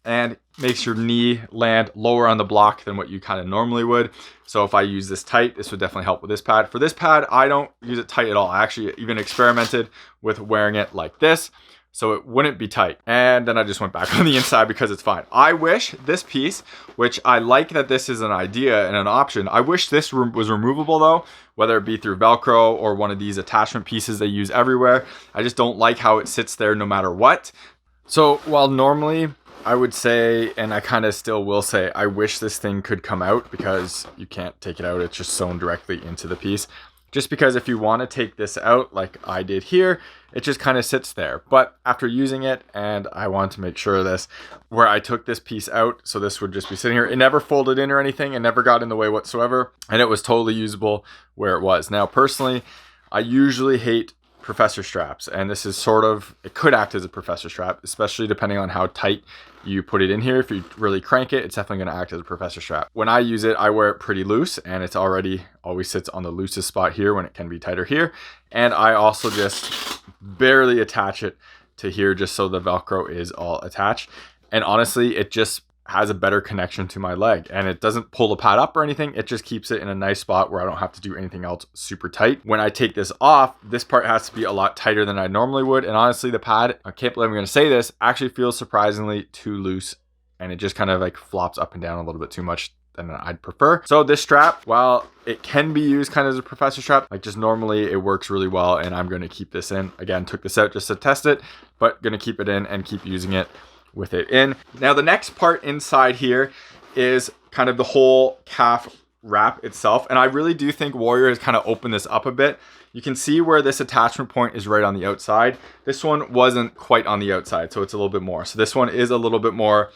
and makes your knee land lower on the block than what you kind of normally would. So if I use this tight, this would definitely help with this pad. For this pad, I don't use it tight at all. I actually even experimented with wearing it like this, so it wouldn't be tight. And then I just went back on the inside because it's fine. I wish this piece, which I like that this is an idea and an option, I wish this was removable though, whether it be through Velcro or one of these attachment pieces they use everywhere. I just don't like how it sits there no matter what. So while normally I would say, and I kind of still will say, I wish this thing could come out because you can't take it out. It's just sewn directly into the piece. Just because if you want to take this out like I did here, it just kind of sits there. But after using it, and I wanted to make sure of this, where I took this piece out, so this would just be sitting here. It never folded in or anything. It never got in the way whatsoever. And it was totally usable where it was. Now, personally, I usually hate professor straps, and this is it could act as a professor strap, especially depending on how tight you put it in here. If you really crank it, it's definitely going to act as a professor strap. When I use it, I wear it pretty loose, and it's always sits on the loosest spot here when it can be tighter here. And I also just barely attach it to here just so the Velcro is all attached. And honestly, it just has a better connection to my leg, and it doesn't pull the pad up or anything. It just keeps it in a nice spot where I don't have to do anything else super tight. When I take this off, this part has to be a lot tighter than I normally would. And honestly, the pad, I can't believe I'm going to say this, actually feels surprisingly too loose, and it just kind of flops up and down a little bit too much than I'd prefer. So this strap, while it can be used kind of as a professor strap, just normally it works really well, and I'm going to keep this in. Again, took this out just to test it, but going to keep it in and keep using it with it in. Now the next part inside here is kind of the whole calf wrap itself, and I really do think Warrior has kind of opened this up a bit. You can see where this attachment point is right on the outside. This one wasn't quite on the outside, so it's a little bit more. So this one is a little bit more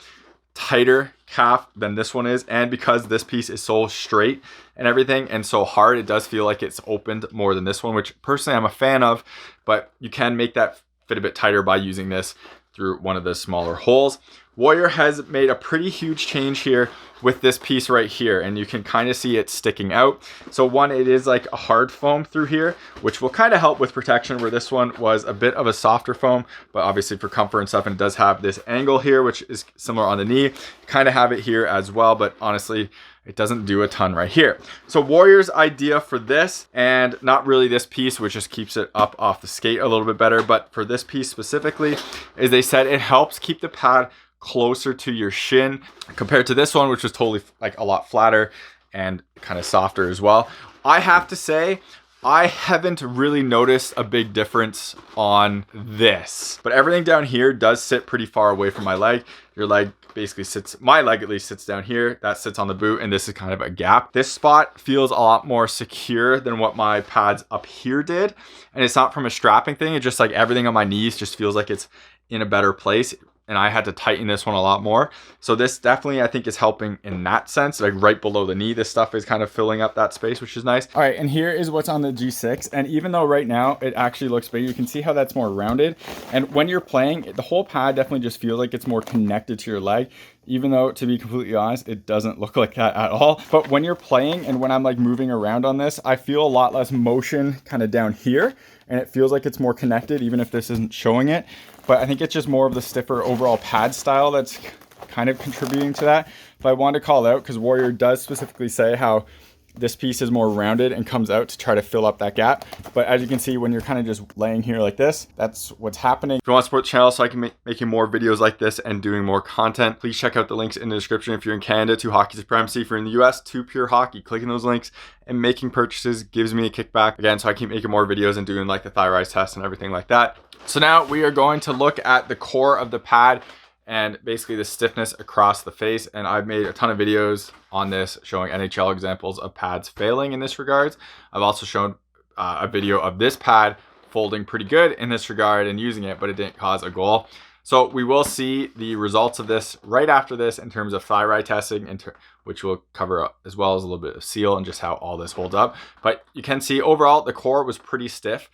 tighter calf than this one is, and because this piece is so straight and everything and so hard, it does feel like it's opened more than this one, which personally I'm a fan of, but you can make that fit a bit tighter by using this through one of the smaller holes. Warrior has made a pretty huge change here with this piece right here, and you can kind of see it sticking out. So one, it is like a hard foam through here, which will kind of help with protection, where this one was a bit of a softer foam, but obviously for comfort and stuff, and it does have this angle here, which is similar on the knee. Kind of have it here as well, but honestly, it doesn't do a ton right here. So Warrior's idea for this, and not really this piece, which just keeps it up off the skate a little bit better, but for this piece specifically, is they said it helps keep the pad closer to your shin compared to this one, which was totally a lot flatter and kind of softer as well. I have to say, I haven't really noticed a big difference on this, but everything down here does sit pretty far away from my leg. Your leg basically sits, my leg at least sits down here, that sits on the boot, and this is kind of a gap. This spot feels a lot more secure than what my pads up here did. And it's not from a strapping thing, it's just like everything on my knees just feels like it's in a better place. And I had to tighten this one a lot more. So this definitely, I think, is helping in that sense. Like right below the knee, this stuff is kind of filling up that space, which is nice. All right, and here is what's on the G6. And even though right now it actually looks big, you can see how that's more rounded. And when you're playing, the whole pad definitely just feels like it's more connected to your leg. Even though, to be completely honest, it doesn't look like that at all. But when you're playing and when I'm like moving around on this, I feel a lot less motion kind of down here. And it feels like it's more connected, even if this isn't showing it. But I think it's just more of the stiffer overall pad style that's kind of contributing to that. But I wanted to call out because Warrior does specifically say how this piece is more rounded and comes out to try to fill up that gap. But as you can see, when you're kind of just laying here like this, that's what's happening. If you want to support the channel so I can making more videos like this and doing more content, please check out the links in the description. If you're in Canada, to Hockey Supremacy. If you're in the US, to Pure Hockey. Clicking those links and making purchases gives me a kickback. Again, so I keep making more videos and doing like the thigh rise test and everything like that. So now we are going to look at the core of the pad and basically the stiffness across the face. And I've made a ton of videos on this showing NHL examples of pads failing in this regards. I've also shown a video of this pad folding pretty good in this regard and using it, but it didn't cause a goal. So we will see the results of this right after this in terms of thigh rise testing, which we'll cover up, as well as a little bit of seal and just how all this holds up. But you can see overall the core was pretty stiff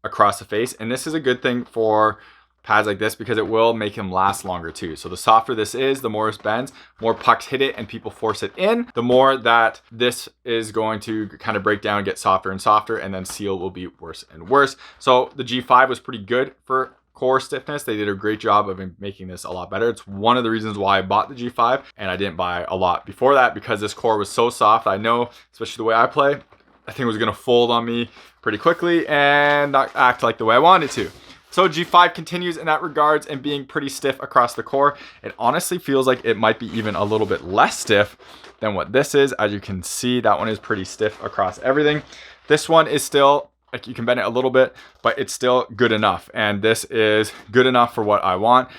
across the face. And this is a good thing for pads like this because it will make him last longer too. So the softer this is, the more it bends, more pucks hit it and people force it in, the more that this is going to kind of break down and get softer and softer, and then seal will be worse and worse. So the G5 was pretty good for core stiffness. They did a great job of making this a lot better. It's one of the reasons why I bought the G5 and I didn't buy a lot before that, because this core was so soft. I know, especially the way I play, I think it was going to fold on me pretty quickly and not act like the way I wanted to. So G5 continues in that regards and being pretty stiff across the core. It honestly feels like it might be even a little bit less stiff than what this is. As you can see, that one is pretty stiff across everything. This one is still, like, you can bend it a little bit, but it's still good enough. And this is good enough for what I want.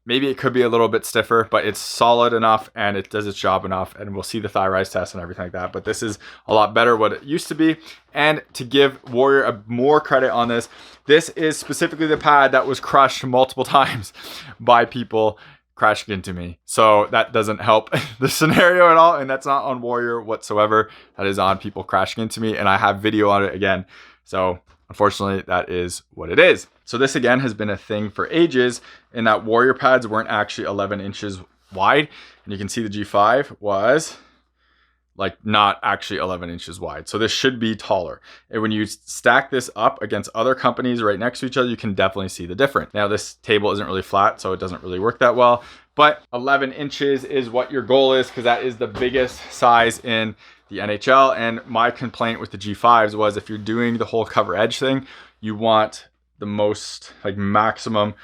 Maybe it could be a little bit stiffer, but it's solid enough and it does its job enough. And we'll see the thigh rise test and everything like that. But this is a lot better what it used to be. And to give Warrior a more credit on this, this is specifically the pad that was crushed multiple times by people crashing into me. So that doesn't help the scenario at all. And that's not on Warrior whatsoever. That is on people crashing into me. And I have video on it again. So unfortunately, that is what it is. So this again has been a thing for ages, in that Warrior pads weren't actually 11 inches wide. And you can see the G5 was like not actually 11 inches wide. So this should be taller. And when you stack this up against other companies right next to each other, you can definitely see the difference. Now this table isn't really flat, so it doesn't really work that well, but 11 inches is what your goal is, because that is the biggest size in the NHL. And my complaint with the G5s was, if you're doing the whole CoverEdge thing, you want the most, like, maximum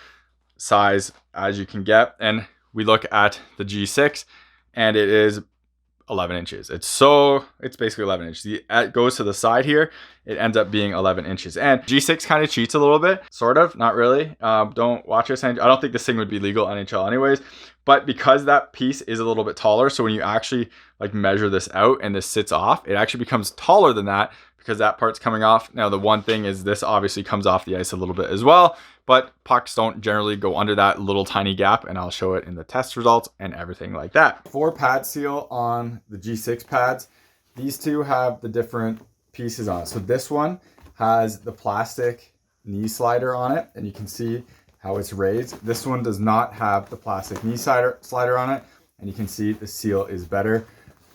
size as you can get. And we look at the G6 and it is 11 inches. It's basically 11 inches. It goes to the side here, it ends up being 11 inches. And G6 kind of cheats a little bit, sort of, not really. Don't watch this. I don't think this thing would be legal NHL anyways, but because that piece is a little bit taller, so when you actually like measure this out and this sits off, it actually becomes taller than that, because that part's coming off. Now the one thing is, this obviously comes off the ice a little bit as well, but pucks don't generally go under that little tiny gap, and I'll show it in the test results and everything like that. For pad seal on the G6 pads, these two have the different pieces on it. So this one has the plastic knee slider on it, and you can see how it's raised. This one does not have the plastic knee slider on it, and you can see the seal is better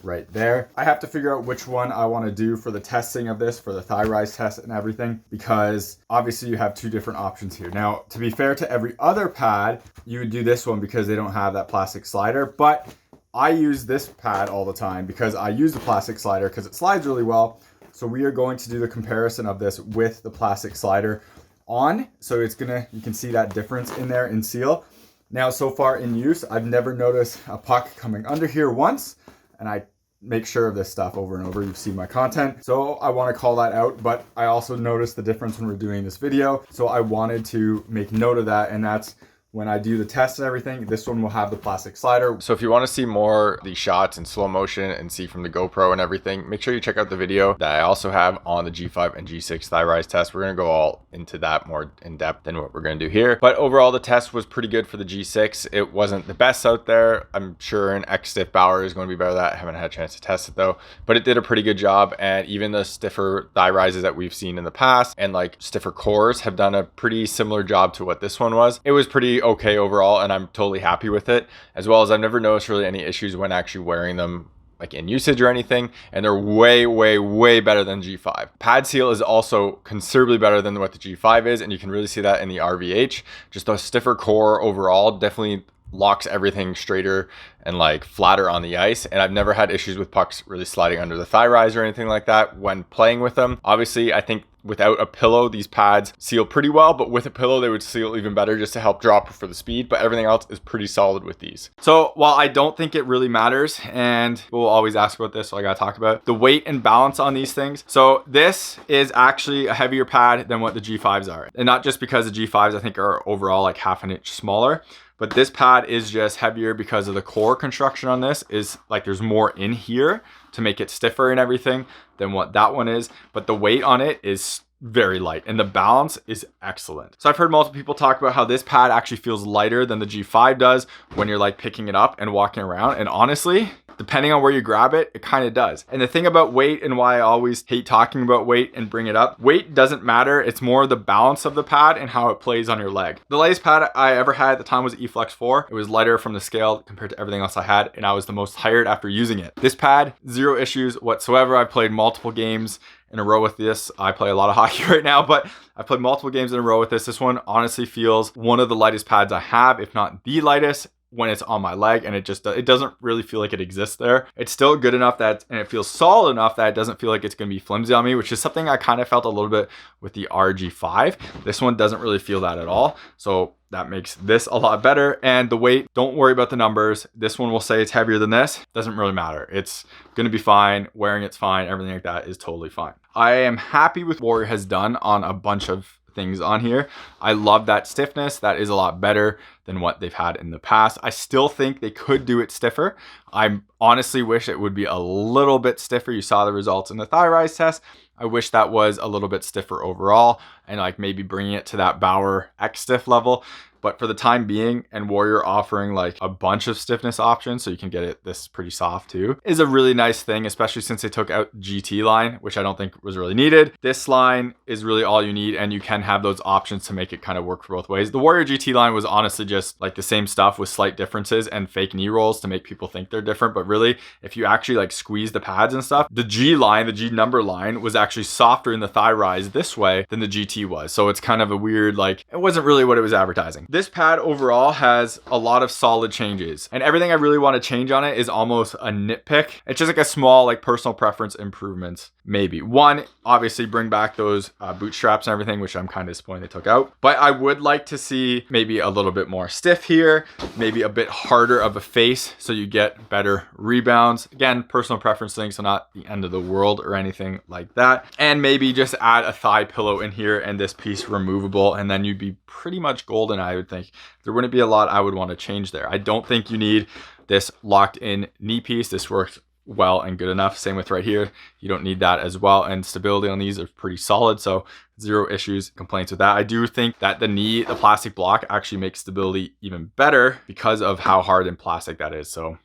right there. I have to figure out which one I want to do for the testing of this, for the thigh rise test and everything, because obviously you have two different options here. Now, to be fair to every other pad, you would do this one because they don't have that plastic slider, but I use this pad all the time because I use the plastic slider because it slides really well. So we are going to do the comparison of this with the plastic slider on. So it's gonna, you can see that difference in there in seal. Now, so far in use, I've never noticed a puck coming under here once, and I make sure of this stuff over and over. You've seen my content, so I want to call that out. But I also noticed the difference when we're doing this video, so I wanted to make note of that, and that's when I do the test and everything, this one will have the plastic slider. So if you want to see more of these shots in slow motion and see from the GoPro and everything, make sure you check out the video that I also have on the G5 and G6 thigh rise test. We're going to go all into that more in depth than what we're going to do here. But overall, the test was pretty good for the G6. It wasn't the best out there. I'm sure an X-Stiff Bauer is going to be better than that. I haven't had a chance to test it though, but it did a pretty good job. And even the stiffer thigh rises that we've seen in the past and like stiffer cores have done a pretty similar job to what this one was. It was pretty okay overall, and I'm totally happy with it, as well as I've never noticed really any issues when actually wearing them like in usage or anything, and they're way better than G5. Pad seal is also considerably better than what the G5 is, and you can really see that in the RVH. Just a stiffer core overall definitely locks everything straighter and like flatter on the ice, and I've never had issues with pucks really sliding under the thigh rise or anything like that when playing with them. Obviously, I think without a pillow, these pads seal pretty well, but with a pillow, they would seal even better just to help drop for the speed, but everything else is pretty solid with these. So while I don't think it really matters, and we'll always ask about this, so I gotta talk about it, the weight and balance on these things. So this is actually a heavier pad than what the G5s are. And not just because the G5s I think are overall like half an inch smaller, but this pad is just heavier because of the core construction on this is like there's more in here to make it stiffer and everything than what that one is. But the weight on it is very light and the balance is excellent. So I've heard multiple people talk about how this pad actually feels lighter than the G5 does when you're like picking it up and walking around. And honestly, depending on where you grab it, it kind of does. And the thing about weight, and why I always hate talking about weight and bring it up, weight doesn't matter. It's more the balance of the pad and how it plays on your leg. The lightest pad I ever had at the time was eFlex 4. It was lighter from the scale compared to everything else I had, and I was the most tired after using it. This pad, zero issues whatsoever. I've played multiple games in a row with this. I play a lot of hockey right now, but I played multiple games in a row with this. This one honestly feels one of the lightest pads I have, if not the lightest, when it's on my leg, and it doesn't really feel like it exists there. It's still good enough that, and it feels solid enough that it doesn't feel like it's going to be flimsy on me, which is something I kind of felt a little bit with the RG5. This one doesn't really feel that at all. So that makes this a lot better. And the weight, don't worry about the numbers. This one will say it's heavier than this. Doesn't really matter. It's going to be fine. Wearing it's fine. Everything like that is totally fine. I am happy with what Warrior has done on a bunch of things on here. I love that stiffness. That is a lot better than what they've had in the past. I still think they could do it stiffer. I honestly wish it would be a little bit stiffer. You saw the results in the thigh rise test. I wish that was a little bit stiffer overall, and like maybe bringing it to that Bauer X stiff level. But for the time being, and Warrior offering like a bunch of stiffness options, so you can get it this pretty soft too, is a really nice thing, especially since they took out GT line, which I don't think was really needed. This line is really all you need, and you can have those options to make it kind of work for both ways. The Warrior GT line was honestly just like the same stuff with slight differences and fake knee rolls to make people think they're different. But really, if you actually like squeeze the pads and stuff, the G line, the G number line, was actually softer in the thigh rise this way than the GT was. So it's kind of a weird, like, it wasn't really what it was advertising. This pad overall has a lot of solid changes, and everything I really want to change on it is almost a nitpick. It's just like a small like personal preference improvements. Maybe one, obviously bring back those bootstraps and everything, which I'm kind of disappointed they took out. But I would like to see maybe a little bit more stiff here, maybe a bit harder of a face so you get better rebounds. Again, personal preference thing, so not the end of the world or anything like that. And maybe just add a thigh pillow in here and this piece removable, and then you'd be pretty much golden, I would think. There wouldn't be a lot I would want to change there. I don't think you need this locked in knee piece. This works well and good enough. Same with right here. You don't need that as well. And stability on these are pretty solid. So zero issues, complaints with that. I do think that the plastic block actually makes stability even better because of how hard and plastic that is. So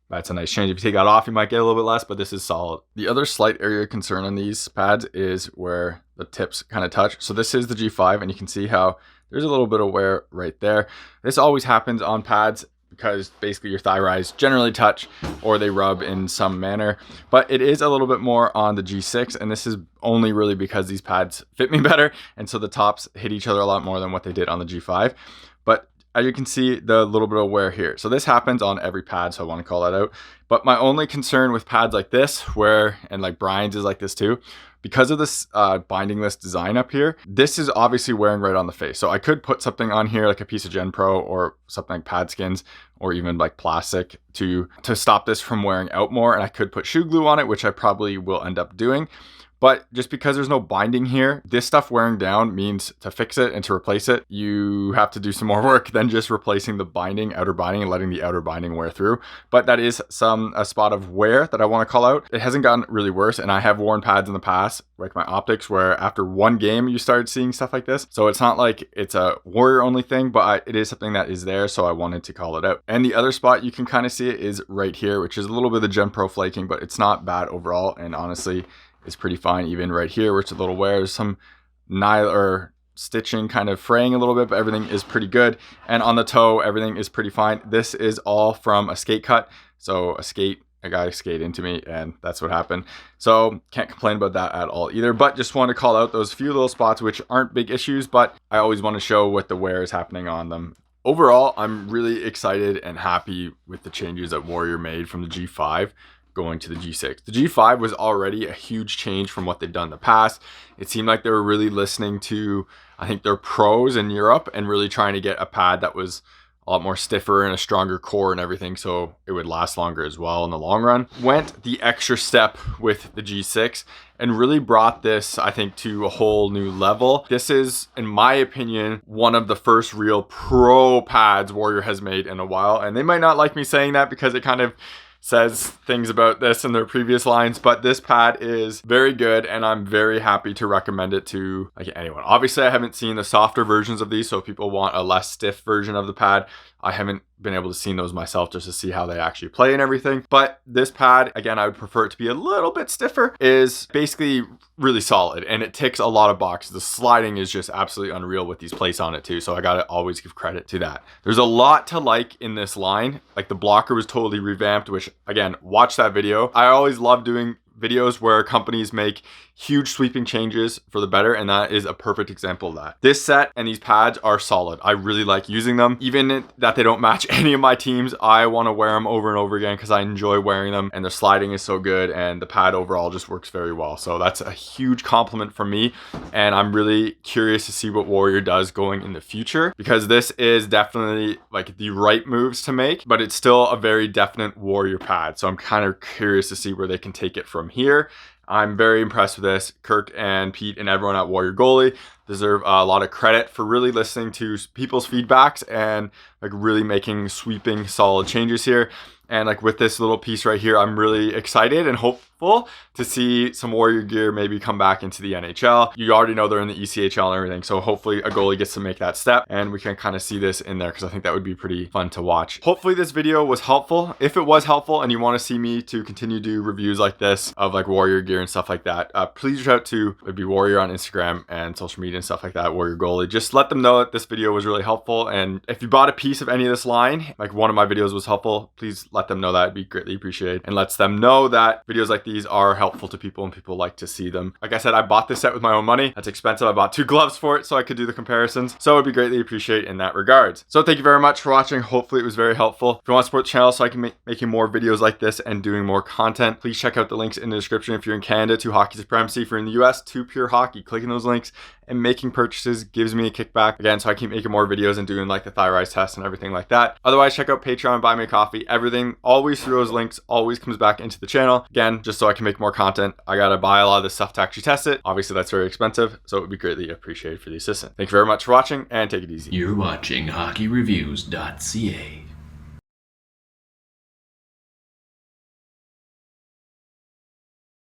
that's a nice change. If you take that off, you might get a little bit less, but this is solid. The other slight area of concern on these pads is where the tips kind of touch. So this is the G5, and you can see how there's a little bit of wear right there. This always happens on pads because basically your thigh rise generally touch or they rub in some manner, but it is a little bit more on the G6, and this is only really because these pads fit me better, and so the tops hit each other a lot more than what they did on the G5. But as you can see, the little bit of wear here. So this happens on every pad, so I want to call that out. But my only concern with pads like this, and like Brian's is like this too, because of this bindingless design up here, this is obviously wearing right on the face. So I could put something on here like a piece of Gen Pro or something like pad skins or even like plastic to stop this from wearing out more. And I could put shoe glue on it, which I probably will end up doing. But just because there's no binding here, this stuff wearing down means to fix it and to replace it, you have to do some more work than just replacing the binding, outer binding, and letting the outer binding wear through. But that is a spot of wear that I want to call out. It hasn't gotten really worse, and I have worn pads in the past, like my optics, where after one game you started seeing stuff like this. So it's not like it's a Warrior only thing, but it is something that is there, so I wanted to call it out. And the other spot you can kind of see it is right here, which is a little bit of the Gen Pro flaking, but it's not bad overall, and honestly, is pretty fine. Even right here, which is a little wear, there's some stitching kind of fraying a little bit, but everything is pretty good. And on the toe, everything is pretty fine. This is all from a skate cut. So a guy skated into me, and that's what happened. So can't complain about that at all either, but just want to call out those few little spots, which aren't big issues, but I always want to show what the wear is happening on them. Overall, I'm really excited and happy with the changes that Warrior made from the G5 going to the G6. The G5 was already a huge change from what they've done in the past. It seemed like they were really listening to, I think, their pros in Europe and really trying to get a pad that was a lot more stiffer and a stronger core and everything, so it would last longer as well in the long run. Went the extra step with the G6 and really brought this, I think, to a whole new level. This is, in my opinion, one of the first real pro pads Warrior has made in a while, and they might not like me saying that because it kind of says things about this in their previous lines, but this pad is very good and I'm very happy to recommend it to like anyone. Obviously, I haven't seen the softer versions of these, so if people want a less stiff version of the pad, I haven't been able to see those myself just to see how they actually play and everything. But this pad, again, I would prefer it to be a little bit stiffer, is basically really solid and it ticks a lot of boxes. The sliding is just absolutely unreal with these plates on it too, so I gotta always give credit to that. There's a lot to like in this line. Like the blocker was totally revamped, which again, watch that video. I always love doing videos where companies make huge sweeping changes for the better, and that is a perfect example of that. This set and these pads are solid. I really like using them. Even that they don't match any of my teams, I want to wear them over and over again because I enjoy wearing them, and the sliding is so good and the pad overall just works very well. So that's a huge compliment from me, and I'm really curious to see what Warrior does going in the future, because this is definitely like the right moves to make, but it's still a very definite Warrior pad. So I'm kind of curious to see where they can take it from here. I'm very impressed with this. Kirk and Pete and everyone at Warrior Goalie deserve a lot of credit for really listening to people's feedbacks and like really making sweeping solid changes here. And like with this little piece right here, I'm really excited and hopeful to see some Warrior gear maybe come back into the NHL. You already know they're in the ECHL and everything, so hopefully a goalie gets to make that step and we can kind of see this in there, because I think that would be pretty fun to watch. Hopefully this video was helpful. If it was helpful and you want to see me to continue to do reviews like this of like Warrior gear and stuff like that, please reach out to, it'd be Warrior on Instagram and social media and stuff like that, Warrior Goalie. Just let them know that this video was really helpful, and if you bought a piece of any of this line, like one of my videos was helpful, please let them know that. It'd be greatly appreciated, and lets them know that videos like these are helpful to people and people like to see them. Like I said, I bought this set with my own money. That's expensive. I bought 2 gloves for it so I could do the comparisons, so it'd be greatly appreciated in that regards. So thank you very much for watching. Hopefully it was very helpful. If you want to support the channel so I can making more videos like this and doing more content, please check out the links in the description. If you're in Canada, to Hockey Supremacy. If you're in the US, to Pure Hockey. Clicking those links and making purchases gives me a kickback, again, so I keep making more videos and doing like the thyroid test and everything like that. Otherwise, check out Patreon and Buy Me a Coffee. Everything always through those links always comes back into the channel, again, just so I can make more content. I gotta buy a lot of this stuff to actually test it. Obviously that's very expensive, so it would be greatly appreciated for the assistant. Thank you very much for watching, and take it easy. You're watching HockeyReviews.ca.